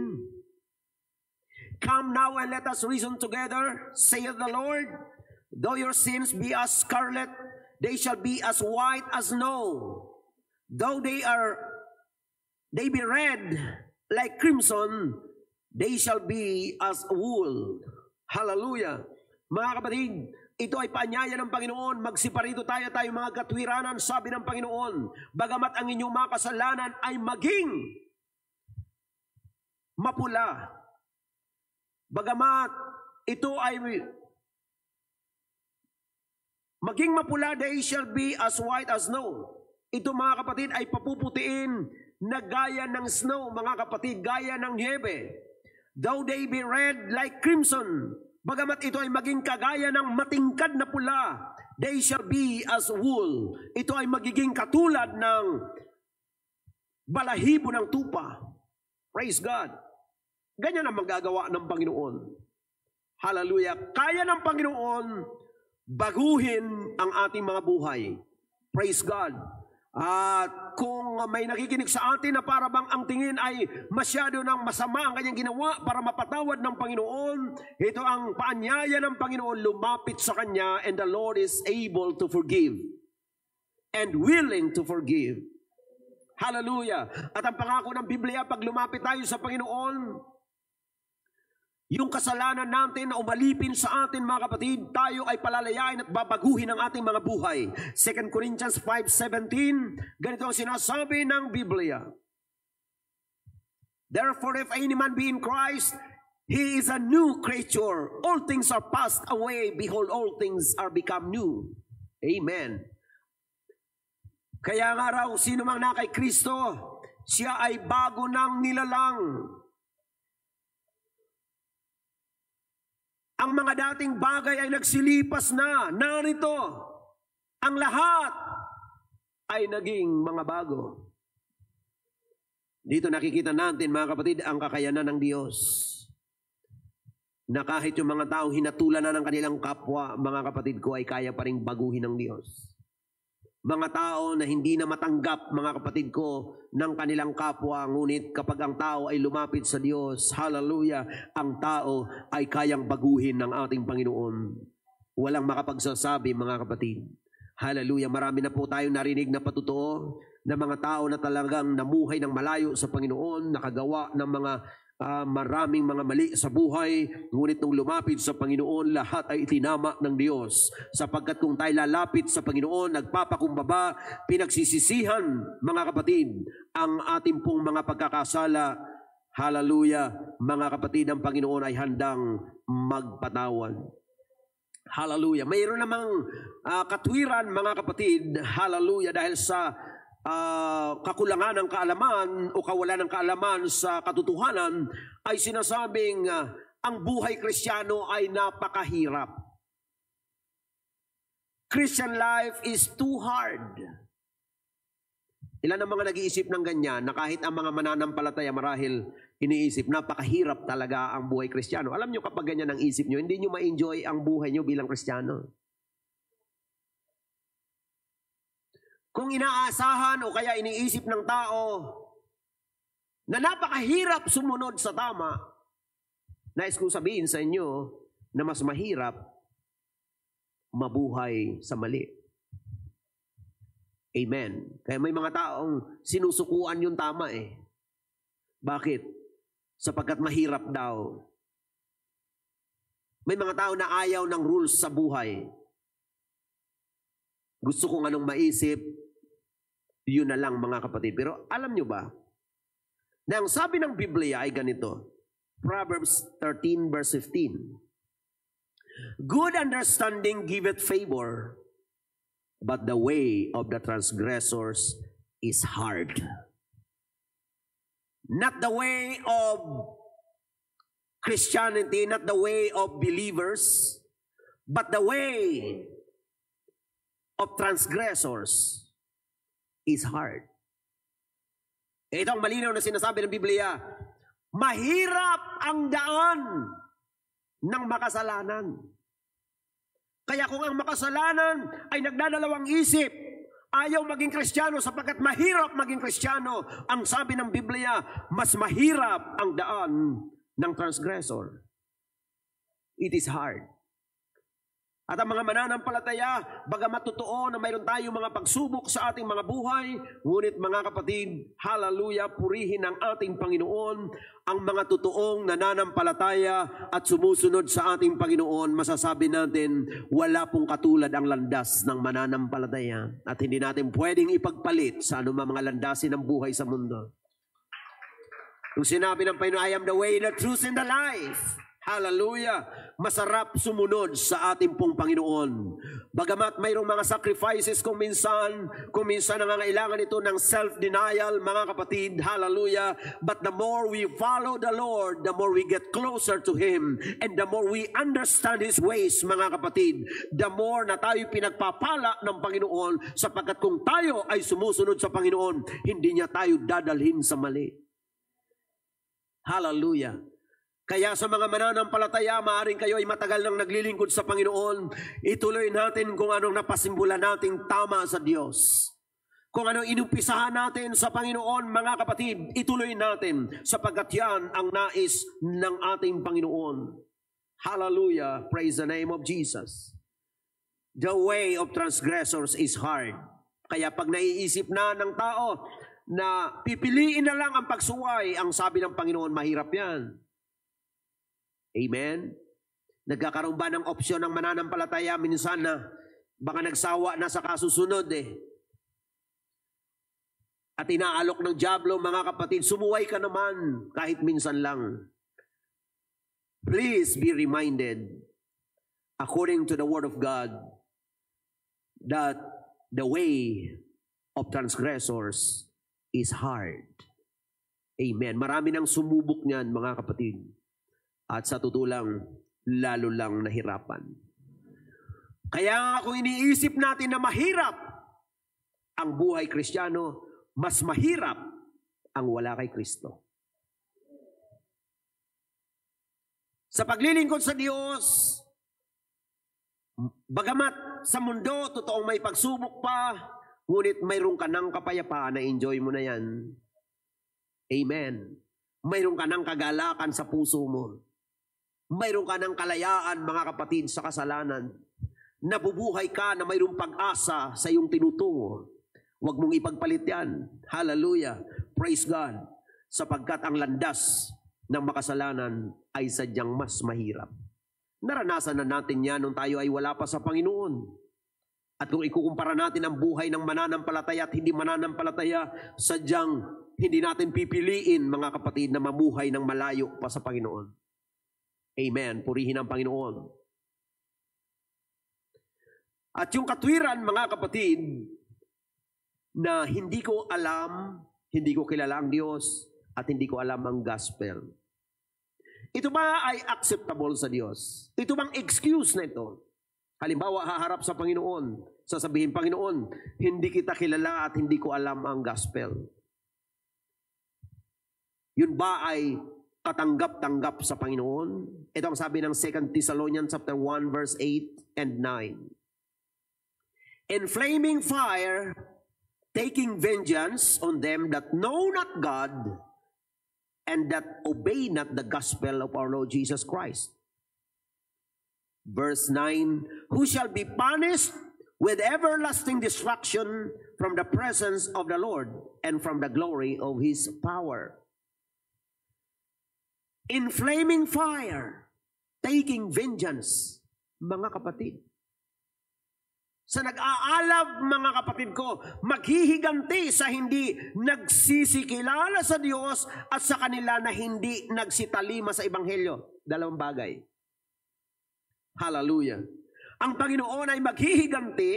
come now and let us reason together, saith the Lord. Though your sins be as scarlet, they shall be as white as snow. Though they be red like crimson, they shall be as wool. Hallelujah. Mga kapatid, ito ay paanyaya ng Panginoon. Magsiparito tayo mga katwiranan, sabi ng Panginoon. Bagamat ang inyong mga kasalanan ay maging mapula. Bagamat ito ay maging mapula, they shall be as white as snow. Ito mga kapatid ay papuputiin na gaya ng snow, mga kapatid, gaya ng niebe. Though they be red like crimson, bagamat ito ay maging kagaya ng matingkad na pula, they shall be as wool. Ito ay magiging katulad ng balahibo ng tupa. Praise God. Ganyan ang magagawa ng Panginoon. Hallelujah. Kaya ng Panginoon baguhin ang ating mga buhay. Praise God. At kung may nakikinig sa atin na para bang ang tingin ay masyado ng masama ang kanyang ginawa para mapatawad ng Panginoon, ito ang paanyaya ng Panginoon, lumapit sa Kanya, and the Lord is able to forgive and willing to forgive. Hallelujah. At ang pangako ng Biblia, pag lumapit tayo sa Panginoon, yung kasalanan natin na umalipin sa atin, mga kapatid, tayo ay palalayain at babaguhin ang ating mga buhay. 2 Corinthians 5:17, ganito ang sinasabi ng Biblia. Therefore, if any man be in Christ, he is a new creature. All things are passed away. Behold, all things are become new. Amen. Kaya nga raw, sino mang na kay Kristo, siya ay bago ng nilalang. Ang mga dating bagay ay nagsilipas na. Narito, ang lahat ay naging mga bago. Dito nakikita natin, mga kapatid, ang kakayanan ng Diyos. Na kahit yung mga tao hinatulan na ng kanilang kapwa, mga kapatid ko, ay kaya pa rin baguhin ng Diyos. Mga tao na hindi na matanggap, mga kapatid ko, ng kanilang kapwa, ngunit kapag ang tao ay lumapit sa Diyos, hallelujah, ang tao ay kayang baguhin ng ating Panginoon. Walang makapagsasabi, mga kapatid. Hallelujah, marami na po tayong narinig na patutuo na mga tao na talagang namuhay ng malayo sa Panginoon, nakagawa ng mga maraming mga mali sa buhay, ngunit nung lumapit sa Panginoon, lahat ay itinama ng Diyos. Sapagkat kung tayo lalapit sa Panginoon, nagpapakumbaba, pinagsisisihan, mga kapatid, ang ating pong mga pagkakasala, hallelujah, mga kapatid, ang Panginoon ay handang magpatawad. Hallelujah. Mayroon namang katwiran, mga kapatid, hallelujah, dahil sa kakulangan ng kaalaman o kawalan ng kaalaman sa katotohanan, ay sinasabing ang buhay Kristiyano ay napakahirap. Christian life is too hard. Ilan ang mga nag-iisip ng ganyan na kahit ang mga mananampalataya marahil iniisip, napakahirap talaga ang buhay Kristiyano. Alam nyo, kapag ganyan ang isip nyo, hindi nyo ma-enjoy ang buhay nyo bilang Kristiyano. Kung inaasahan o kaya iniisip ng tao na napakahirap sumunod sa tama, nais kong sabihin sa inyo na mas mahirap mabuhay sa mali. Amen. Kaya may mga taong sinusukuan yung tama eh. Bakit? Sapagkat mahirap daw. May mga tao na ayaw ng rules sa buhay. Gusto kong anong maisip, yun na lang mga kapatid. Pero alam nyo ba, na ang sabi ng Biblia ay ganito, Proverbs 13 verse 15, good understanding giveth favor, but the way of the transgressors is hard. Not the way of Christianity, not the way of believers, but the way of transgressors is hard. Ito ang malinaw na sinasabi ng Biblia, mahirap ang daan ng makasalanan. Kaya kung ang makasalanan ay nagdadalawang isip, ayaw maging Kristiyano sapagkat mahirap maging Kristiyano, ang sabi ng Biblia, mas mahirap ang daan ng transgressor. It is hard. At ang mga mananampalataya, bagamat totoo na mayroon tayong mga pagsubok sa ating mga buhay, ngunit mga kapatid, hallelujah, purihin ang ating Panginoon, ang mga totoong nananampalataya at sumusunod sa ating Panginoon, masasabi natin, wala pong katulad ang landas ng mananampalataya. At hindi natin pwedeng ipagpalit sa anumang mga landasin ng buhay sa mundo. Kung sinabi ng Panginoon, I am the way, the truth, and the life. Hallelujah! Masarap sumunod sa ating pong Panginoon. Bagamat mayroong mga sacrifices kung minsan nangangailangan ito ng self-denial, mga kapatid, hallelujah. But the more we follow the Lord, the more we get closer to Him. And the more we understand His ways, mga kapatid, the more na tayo pinagpapala ng Panginoon, sapagkat kung tayo ay sumusunod sa Panginoon, hindi niya tayo dadalhin sa mali. Hallelujah! Kaya sa mga mananampalataya, maaaring kayo ay matagal nang naglilingkod sa Panginoon, ituloy natin kung anong napasimbula nating tama sa Diyos. Kung anong inumpisahan natin sa Panginoon, mga kapatid, ituloy natin sapagkat yan ang nais ng ating Panginoon. Hallelujah! Praise the name of Jesus. The way of transgressors is hard. Kaya pag naiisip na ng tao na pipiliin na lang ang pagsuway, ang sabi ng Panginoon, mahirap yan. Amen? Nagkakaroon ba ng opsyon ng mananampalataya minsan na baka nagsawa na sa kasusunod eh. At inaalok ng dyablo, mga kapatid, sumuway ka naman kahit minsan lang. Please be reminded, according to the Word of God, that the way of transgressors is hard. Amen. Marami nang sumubok niyan, mga kapatid. At sa totoo lang, lalo lang nahirapan. Kaya kung iniisip natin na mahirap ang buhay Kristiyano, mas mahirap ang wala kay Kristo. Sa paglilingkod sa Diyos, bagamat sa mundo, totoong may pagsubok pa, ngunit mayroon ka ng kapayapaan na enjoy mo na yan. Amen. Mayroon ka ng kagalakan sa puso mo. Mayroon ka ng kalayaan, mga kapatid, sa kasalanan. Nabubuhay ka na mayroong pag-asa sa iyong tinutungo. Huwag mong ipagpalit yan. Hallelujah. Praise God. Sapagkat ang landas ng makasalanan ay sadyang mas mahirap. Naranasan na natin yan nung tayo ay wala pa sa Panginoon. At kung ikukumpara natin ang buhay ng mananampalataya at hindi mananampalataya, sadyang hindi natin pipiliin, mga kapatid, na mamuhay ng malayo pa sa Panginoon. Amen. Purihin ang Panginoon. At yung katwiran, mga kapatid, na hindi ko alam, hindi ko kilala ang Diyos, at hindi ko alam ang gospel. Ito ba ay acceptable sa Diyos? Ito bang excuse na ito? Halimbawa, haharap sa Panginoon, sasabihin, Panginoon, hindi kita kilala at hindi ko alam ang gospel. Yun ba ay katanggap-tanggap sa Panginoon? Ito ang sabi ng 2 Thessalonians chapter 1 verse 8 and 9. In flaming fire, taking vengeance on them that know not God and that obey not the gospel of our Lord Jesus Christ. Verse 9, who shall be punished with everlasting destruction from the presence of the Lord and from the glory of His power. In flaming fire, taking vengeance, mga kapatid. Sa nag-aalab, mga kapatid ko, maghihiganti sa hindi nagsisikilala sa Diyos at sa kanila na hindi nagsitalima sa Ebanghelyo. Dalawang bagay. Hallelujah. Ang Panginoon ay maghihiganti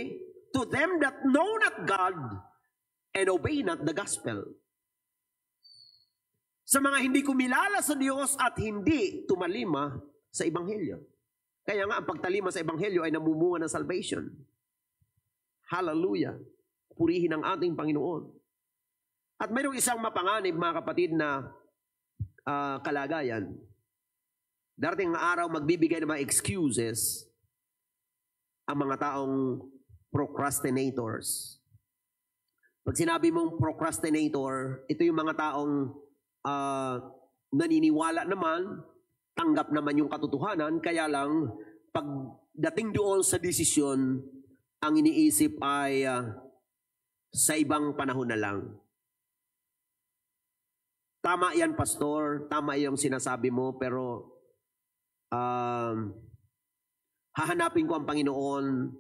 to them that know not God and obey not the gospel. Sa mga hindi kumilala sa Diyos at hindi tumalima sa Ebanghelyo. Kaya nga, ang pagtalima sa Ebanghelyo ay namumunga ng salvation. Hallelujah. Purihin ang ating Panginoon. At mayroong isang mapanganib, mga kapatid, na kalagayan. Darating ang araw, magbibigay ng mga excuses ang mga taong procrastinators. Pag sinabi mong procrastinator, ito yung mga taong naniniwala naman, tanggap naman yung katotohanan, kaya lang, pagdating doon sa desisyon, ang iniisip ay sa ibang panahon na lang. Tama yan, pastor. Tama yung sinasabi mo, pero hahanapin ko ang Panginoon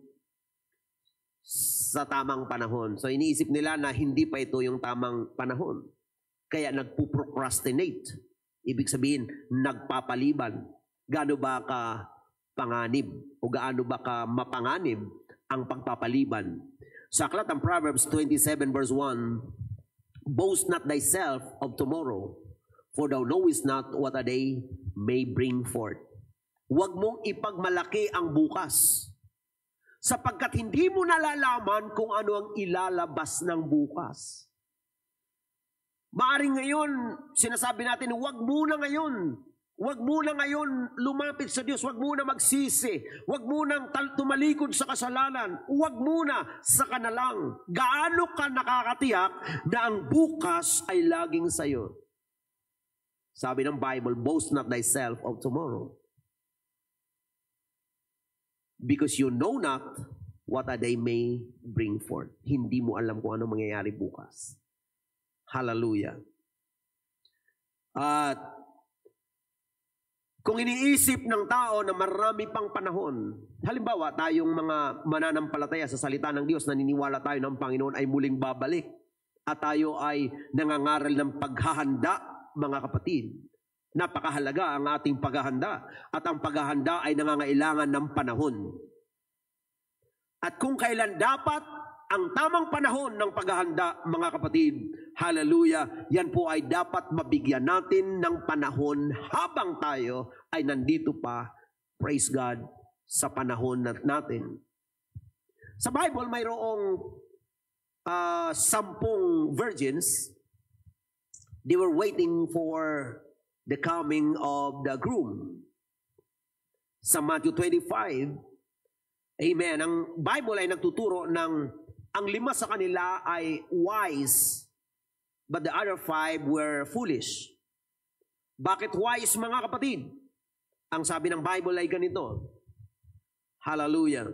sa tamang panahon. So iniisip nila na hindi pa ito yung tamang panahon. Kaya nagpo-procrastinate. Ibig sabihin, nagpapaliban. Gaano ba ka panganib o gaano ba ka mapanganib ang pagpapaliban? Sa aklat ng Proverbs 27 verse 1, boast not thyself of tomorrow, for thou knowest not what a day may bring forth. Huwag mong ipagmalaki ang bukas, sapagkat hindi mo nalalaman kung ano ang ilalabas ng bukas. Maaring ngayon, sinasabi natin, huwag muna ngayon. Huwag muna ngayon lumapit sa Diyos. Huwag muna magsisi. Huwag muna tumalikod sa kasalanan. Huwag muna sa kanalang. Gaano ka nakakatiyak na ang bukas ay laging sayo? Sabi ng Bible, boast not thyself of tomorrow, because you know not what a day may bring forth. Hindi mo alam kung ano mangyayari bukas. Hallelujah. At kung iniisip ng tao na marami pang panahon, halimbawa tayong mga mananampalataya sa salita ng Diyos, naniniwala tayo ng Panginoon ay muling babalik at tayo ay nangangaral ng paghahanda, mga kapatid. Napakahalaga ang ating paghahanda at ang paghahanda ay nangangailangan ng panahon. At kung kailan dapat ang tamang panahon ng paghahanda, mga kapatid, hallelujah, yan po ay dapat mabigyan natin ng panahon habang tayo ay nandito pa, praise God, sa panahon natin. Sa Bible, mayroong 10 virgins. They were waiting for the coming of the groom. Sa Matthew 25, amen, ang Bible ay nagtuturo ng ang 5 sa kanila ay wise, but the other 5 were foolish. Bakit wise, mga kapatid? Ang sabi ng Bible ay ganito. Hallelujah.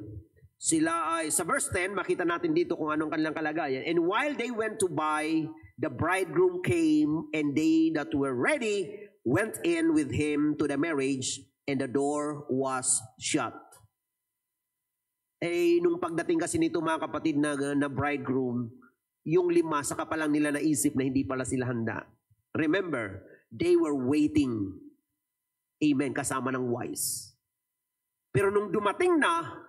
Sila ay, sa verse 10, makita natin dito kung anong kanilang kalagayan. And while they went to buy, the bridegroom came, and they that were ready went in with him to the marriage, and the door was shut. Nung pagdating kasi nito, mga kapatid, na bridegroom, yung 5, saka pa lang nila naisip na hindi pala sila handa. Remember, they were waiting. Amen, kasama ng wise. Pero nung dumating na,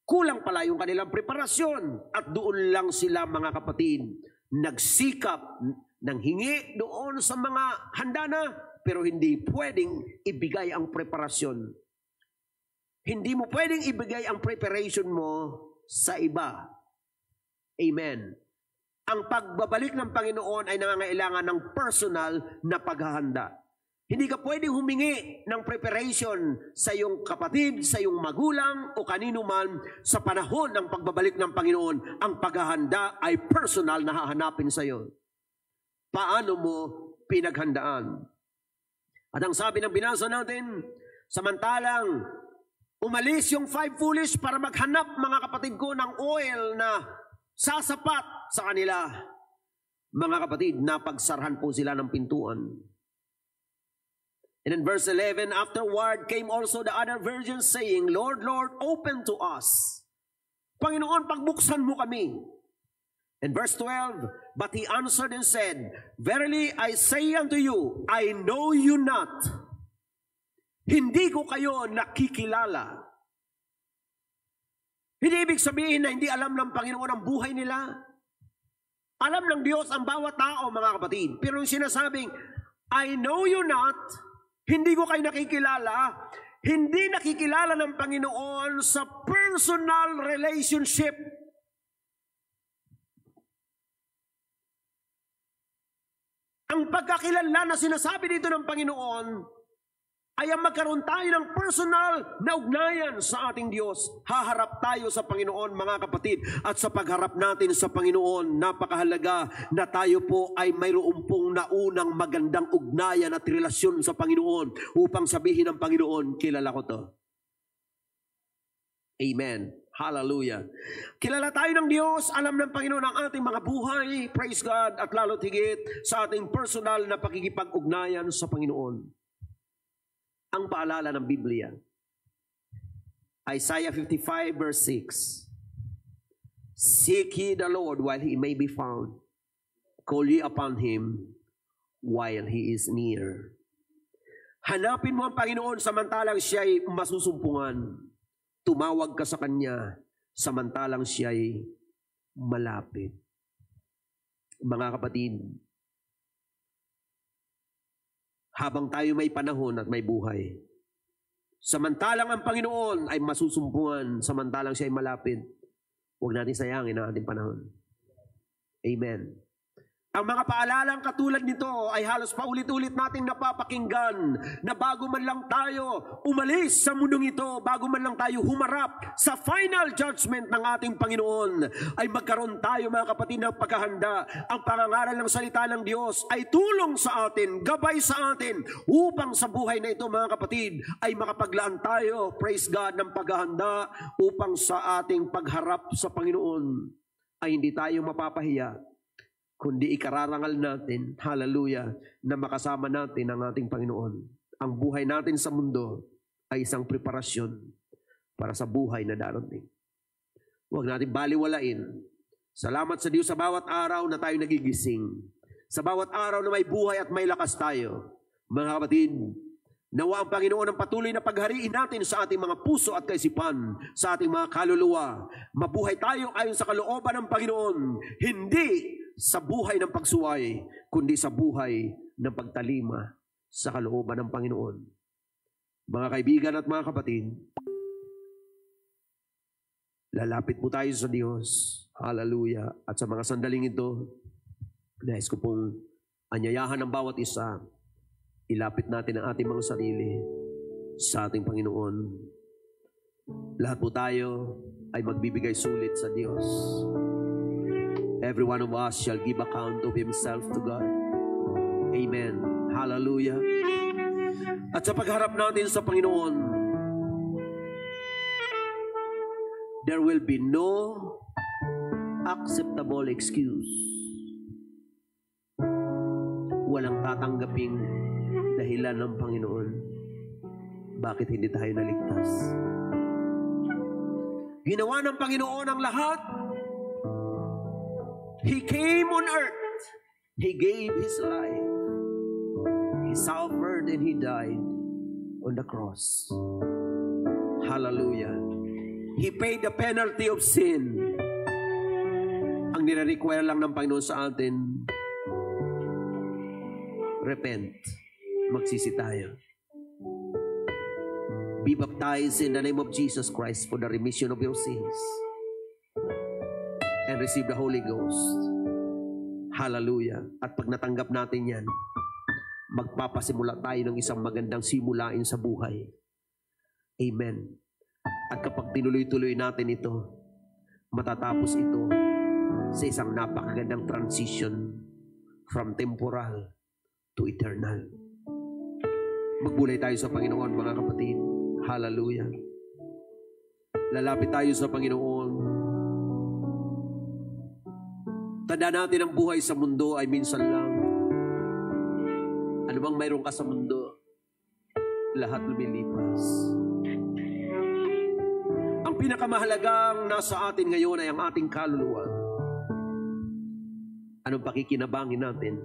kulang pala yung kanilang preparasyon. At doon lang sila, mga kapatid, nagsikap, nanghingi doon sa mga handa na, pero hindi pwedeng ibigay ang preparasyon. Hindi mo pwedeng ibigay ang preparation mo sa iba. Amen. Ang pagbabalik ng Panginoon ay nangangailangan ng personal na paghahanda. Hindi ka pwedeng humingi ng preparation sa iyong kapatid, sa iyong magulang o kanino man sa panahon ng pagbabalik ng Panginoon. Ang paghahanda ay personal na hahanapin sa iyo. Paano mo pinaghandaan? At ang sabi ng binasa natin, samantalang umalis yung 5 foolish para maghanap, mga kapatid ko, ng oil na sasapat sa kanila. Mga kapatid, napagsarhan po sila ng pintuan. And in verse 11, afterward came also the other virgins saying, Lord, Lord, open to us. Panginoon, pagbuksan mo kami. In verse 12, but he answered and said, verily I say unto you, I know you not. Hindi ko kayo nakikilala. Hindi ibig sabihin na hindi alam ng Panginoon ang buhay nila. Alam ng Diyos ang bawat tao, mga kapatid. Pero yung sinasabing, I know you not, hindi ko kayo nakikilala, hindi nakikilala ng Panginoon sa personal relationship. Ang pagkakilala na sinasabi dito ng Panginoon ay ang magkaroon tayo ng personal na ugnayan sa ating Diyos. Haharap tayo sa Panginoon, mga kapatid, at sa pagharap natin sa Panginoon, napakahalaga na tayo po ay mayroon pong naunang magandang ugnayan at relasyon sa Panginoon upang sabihin ng Panginoon, kilala ko to. Amen. Hallelujah. Kilala tayo ng Diyos, alam ng Panginoon ang ating mga buhay, praise God, at lalo't higit sa ating personal na pakikipag-ugnayan sa Panginoon. Ang paalala ng Biblia, Isaiah 55 verse 6, seek ye the Lord while he may be found, call ye upon him while he is near. Hanapin mo ang Panginoon samantalang siya'y masusumpungan. Tumawag ka sa Kanya samantalang siya'y malapit. Mga kapatid, habang tayo may panahon at may buhay, samantalang ang Panginoon ay masusumpungan, samantalang siya ay malapit, huwag natin sayangin ang ating panahon. Amen. Ang mga paalalang katulad nito ay halos paulit-ulit nating napapakinggan na bago man lang tayo umalis sa mundong ito, bago man lang tayo humarap sa final judgment ng ating Panginoon, ay magkaroon tayo, mga kapatid, ng paghahanda. Ang pangangaral ng salita ng Diyos ay tulong sa atin, gabay sa atin, upang sa buhay na ito, mga kapatid, ay makapaglaan tayo, praise God, ng paghahanda upang sa ating pagharap sa Panginoon ay hindi tayo mapapahiya, kundi ikararangal natin, hallelujah, na makasama natin ang ating Panginoon. Ang buhay natin sa mundo ay isang preparasyon para sa buhay na darating. Huwag natin baliwalain. Salamat sa Diyos sa bawat araw na tayo nagigising. Sa bawat araw na may buhay at may lakas tayo. Mga kapatid, nawa ang Panginoon ang patuloy na paghariin natin sa ating mga puso at kaisipan, sa ating mga kaluluwa. Mabuhay tayo ayon sa kalooban ng Panginoon, hindi sa buhay ng pagsuway, kundi sa buhay ng pagtalima sa kalooban ng Panginoon. Mga kaibigan at mga kapatid, lalapit po tayo sa Diyos. Hallelujah. At sa mga sandaling ito, nais ko pong anyayahan ng bawat isa, ilapit natin ang ating mga sarili sa ating Panginoon. Lahat po tayo ay magbibigay sulit sa Diyos. Every one of us shall give account of himself to God. Amen. Hallelujah. At sa pagharap natin sa Panginoon, there will be no acceptable excuse. Walang tatanggaping dahilan ng Panginoon bakit hindi tayo naligtas. Ginawa ng Panginoon ang lahat. He came on earth. He gave His life. He suffered and He died on the cross. Hallelujah. He paid the penalty of sin. Ang nire-require lang ng Panginoon sa atin, repent. Magsisi tayo. Be baptized in the name of Jesus Christ for the remission of your sins. And receive the Holy Ghost. Hallelujah. At pag natanggap natin yan, magpapasimula tayo ng isang magandang simulain sa buhay. Amen. At kapag tinuloy-tuloy natin ito, matatapos ito sa isang napakagandang transition from temporal to eternal. Magbulay tayo sa Panginoon, mga kapatid. Hallelujah. Lalapit tayo sa Panginoon. Tandaan natin ang buhay sa mundo ay minsan lang. Ano bang mayroon ka sa mundo? Lahat lumilipas. Ang pinakamahalagang nasa atin ngayon ay ang ating kaluluwa. Anong pakikinabangin natin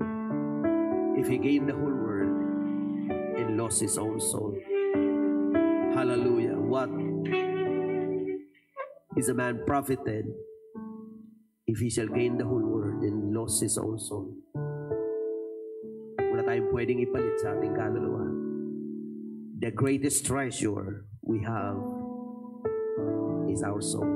if he gained the whole world and lost his own soul? Hallelujah. What is a man profited if he shall gain the whole world and lost his own soul? Wala tayong pwedeng ipalit sa ating kaluluwa. The greatest treasure we have is our soul.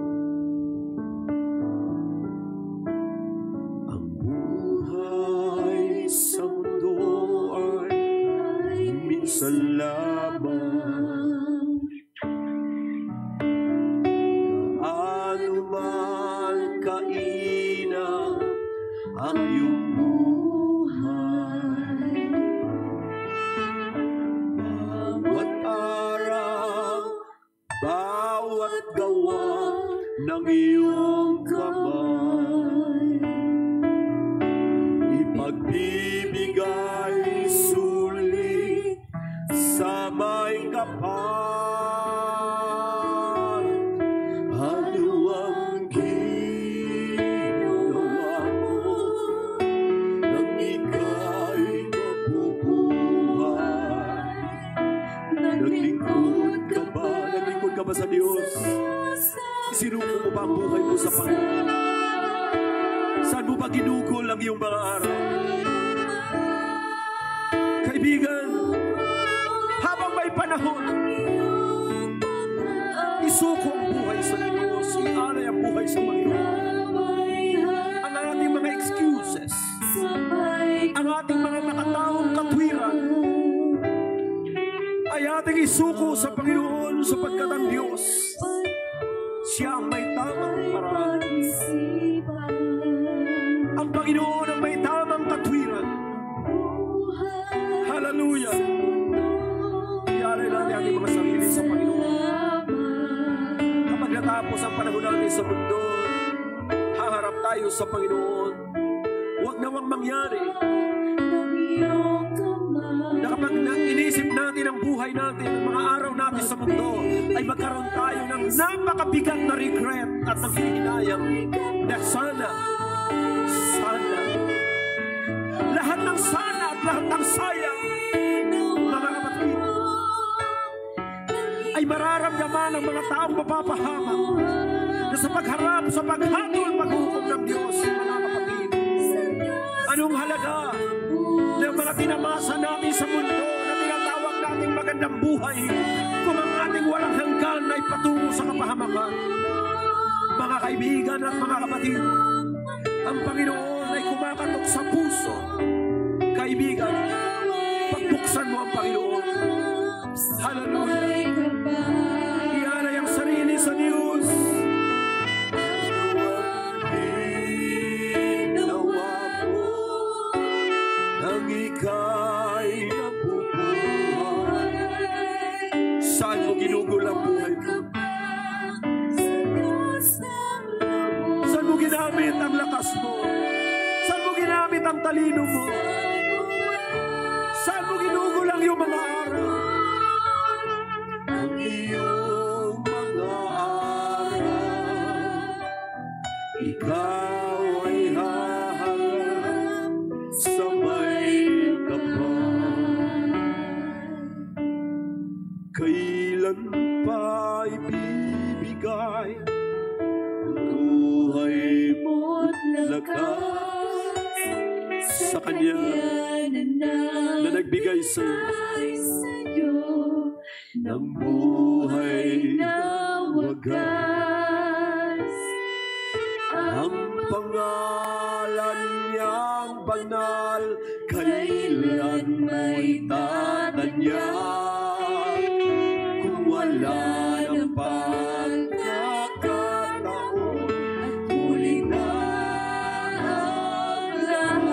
Ang buhay sa mundo ay minsan lamang. Gaano man kaina ang iyong buhay, bawat araw, bawat gawa ng iyong kamay, ipagbibigay sulit sa may kapal. Ano ang ginawa mo nang ika'y nabubuhay? Naglingkod ka ba? Naglingkod ka ba sa Diyos? Isinuko mo ba ang buhay mo sa Panginoon? Saan mo ba ginugol ang iyong mga araw? Kaibigan, habang may panahon, isuko ang buhay sa Diyos, ialay ang buhay sa Panginoon. Ang ating mga excuses, ang ating mga nakataong katwiran, ay ating isuko sa Panginoon sapagkat ang Diyos, siya ang may tamang paraan. Ang Panginoon ang may tamang katwiran. Hallelujah. Ialay natin ating mga sarili sa Panginoon. Kapag natapos ang panahon natin sa mundo, haharap tayo sa Panginoon. Huwag nawang mangyari na kapag inisip natin ang buhay natin, ang mga araw natin sa mundo, ay magkaroon tayo ng napakabigat na regret at naghihinayang na sana, lahat ng sana at lahat ng sayang, mga kapatid, ay mararamdaman ng mga taong mapapahamak na sa pagharap, sa paghatol, paghukom ng Diyos, mga kapatid. Anong halaga ng mga tinamasa natin sa mundo na tinatawag nating magandang buhay kung ang ating walang hanggan ay patungo sa kapahamakan? Mga kaibigan at mga kapatid, ang Panginoon ay kumakatok sa puso. Kaibigan, pagbuksan mo ang Panginoon. Hallelujah. Ialay ang sarili sa Diyos. Nang ika'y nabubuhay, saan mo ginugol ang buhay mo? Saan mo ginamit ang lakas mo? Saan mo ginamit ang talino mo? Saan mo ginugol ang iyong mga araw? Ang iyong mga araw, ikaw ay haharap sa may kapal. Kailan pa ibibigay ang buhay mo't lakas sa Kanya na nagbigay sa iyo ng buhay na wagas. Ang pangalan niyang banal, kailan mo'y tatanyag? Kung wala ng pagkakataon at huli na ang lahat.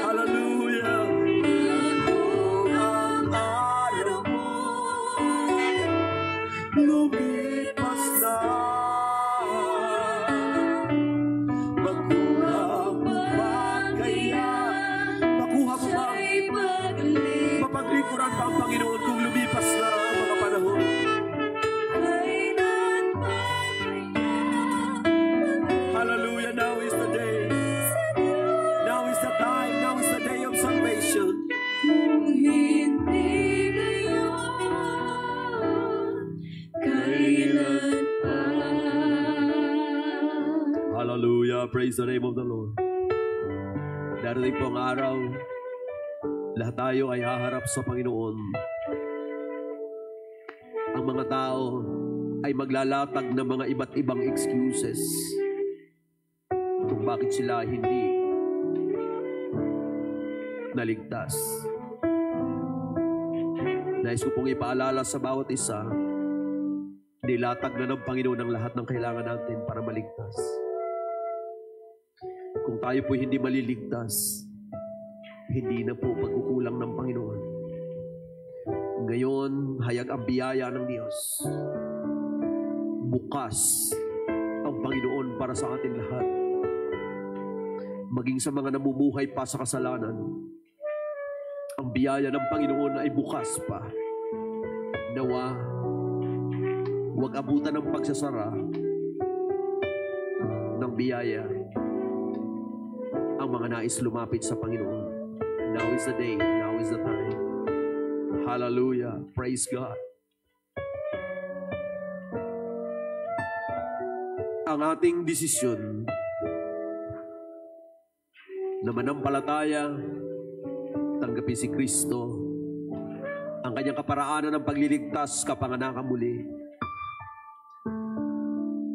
Hallelujah! Kung ang araw mo lumipas na, makuha mo ba kaya? Makuha mo ba? Mapaglingkuran ba ang Panginoon kung lumipas na ang mga panahon? Hallelujah! Now is the day. Now is the time. Now is the day of salvation. Kung hindi ngayon, kailan pa? Hallelujah. Praise the name of the Lord. Darating po ang araw, lahat tayo ay haharap sa Panginoon. Ang mga tao ay maglalatag ng mga iba't ibang excuses kung bakit sila hindi naligtas. Nais ko pong ipaalala sa bawat isa, nilatag na ng Panginoon ang lahat ng kailangan natin para maligtas. Kung tayo po hindi maliligtas, hindi na po pagkukulang ng Panginoon. Ngayon, hayag ang biyaya ng Diyos. Bukas ang Panginoon para sa ating lahat. Maging sa mga namumuhay pa sa kasalanan, ang biyaya ng Panginoon ay bukas pa. Nawa, huwag abutan ng pagsasara ng biyaya ang mga nais lumapit sa Panginoon. Now is the day. Now is the time. Hallelujah. Praise God. Ang ating desisyon na manampalataya, tanggapin si Kristo, ang kanyang kaparaanan ng pagliligtas, kapanganakan muli,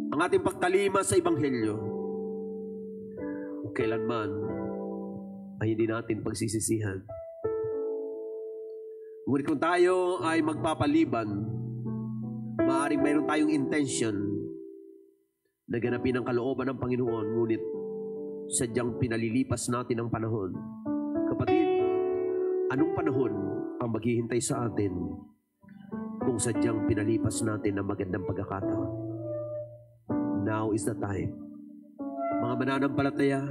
ang ating pagtalima sa Ebanghelyo, kailanman ay hindi natin pagsisisihan. Ngunit kung tayo ay magpapaliban, maaaring mayroon tayong intention na ganapin ang kalooban ng Panginoon, ngunit sadyang pinalilipas natin ang panahon. Kapatid, anong panahon ang maghihintay sa atin kung sadyang pinalipas natin ang magandang pagkakataon? Now is the time. Mga mananampalataya,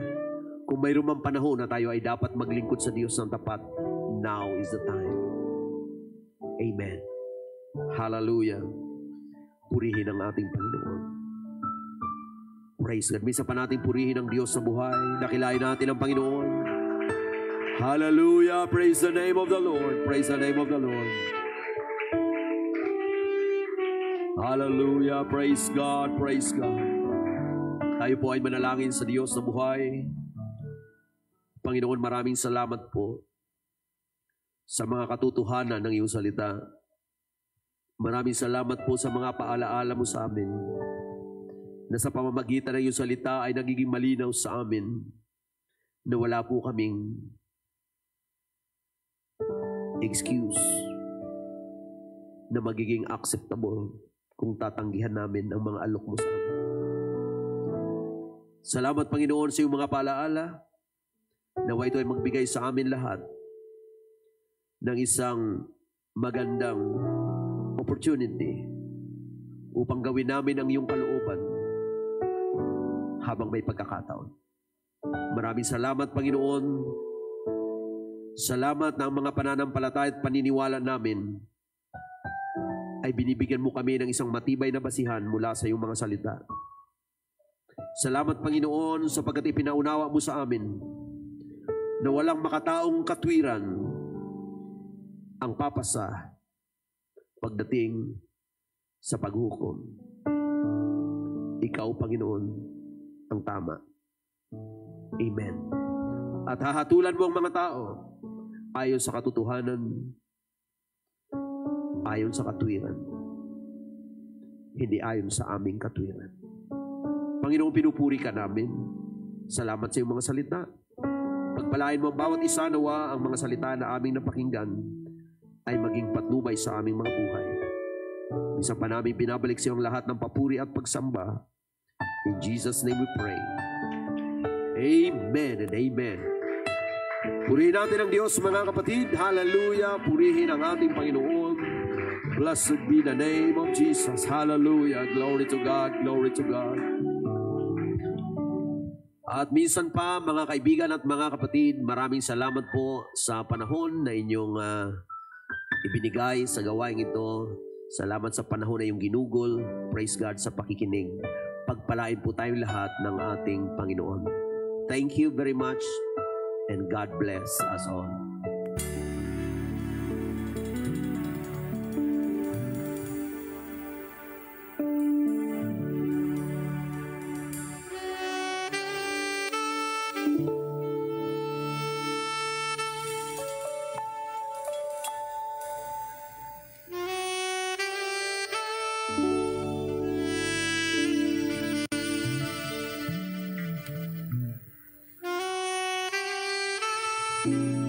kung mayroon mang panahon na tayo ay dapat maglingkod sa Diyos ng tapat, now is the time. Amen. Hallelujah. Purihin ang ating Panginoon. Praise God. Minsan pa natin purihin ang Diyos sa buhay. Nakilain natin ang Panginoon. Hallelujah. Praise the name of the Lord. Praise the name of the Lord. Hallelujah. Praise God. Praise God. Tayo po ay manalangin sa Diyos na buhay. Panginoon, maraming salamat po sa mga katotohanan ng iyong salita. Maraming salamat po sa mga paalaala mo sa amin na sa pamamagitan ng iyong salita ay nagiging malinaw sa amin na wala po kaming excuse na magiging acceptable kung tatanggihan namin ang mga alok mo sa amin. Salamat, Panginoon, sa iyong mga paalaala. Nawa ito ay magbigay sa amin lahat ng isang magandang opportunity upang gawin namin ang iyong kalooban habang may pagkakataon. Maraming salamat, Panginoon. Salamat na ang mga pananampalataya at paniniwala namin ay binibigyan mo kami ng isang matibay na basihan mula sa iyong mga salita. Salamat, Panginoon, sapagkat ipinaunawa mo sa amin na walang makataong katwiran ang papasa pagdating sa paghukom. Ikaw, Panginoon, ang tama. Amen. At hahatulan mo ang mga tao ayon sa katotohanan, ayon sa katwiran, hindi ayon sa aming katwiran. Panginoon, pinupuri ka namin. Salamat sa iyong mga salita. Pagpalain mo ang bawat isa, nawa ang mga salita na aming napakinggan ay maging patnubay sa aming mga buhay. Minsan pa namin binabalik sa iyo ang lahat ng papuri at pagsamba. In Jesus' name we pray. Amen and amen. Purihin natin ang Diyos, mga kapatid. Hallelujah. Purihin ang ating Panginoon. Blessed be the name of Jesus. Hallelujah. Glory to God. Glory to God. At minsan pa, mga kaibigan at mga kapatid, maraming salamat po sa panahon na inyong ibinigay sa gawain ito. Salamat sa panahon na iyong ginugol. Praise God sa pakikinig. Pagpalain po tayong lahat ng ating Panginoon. Thank you very much and God bless us all. you.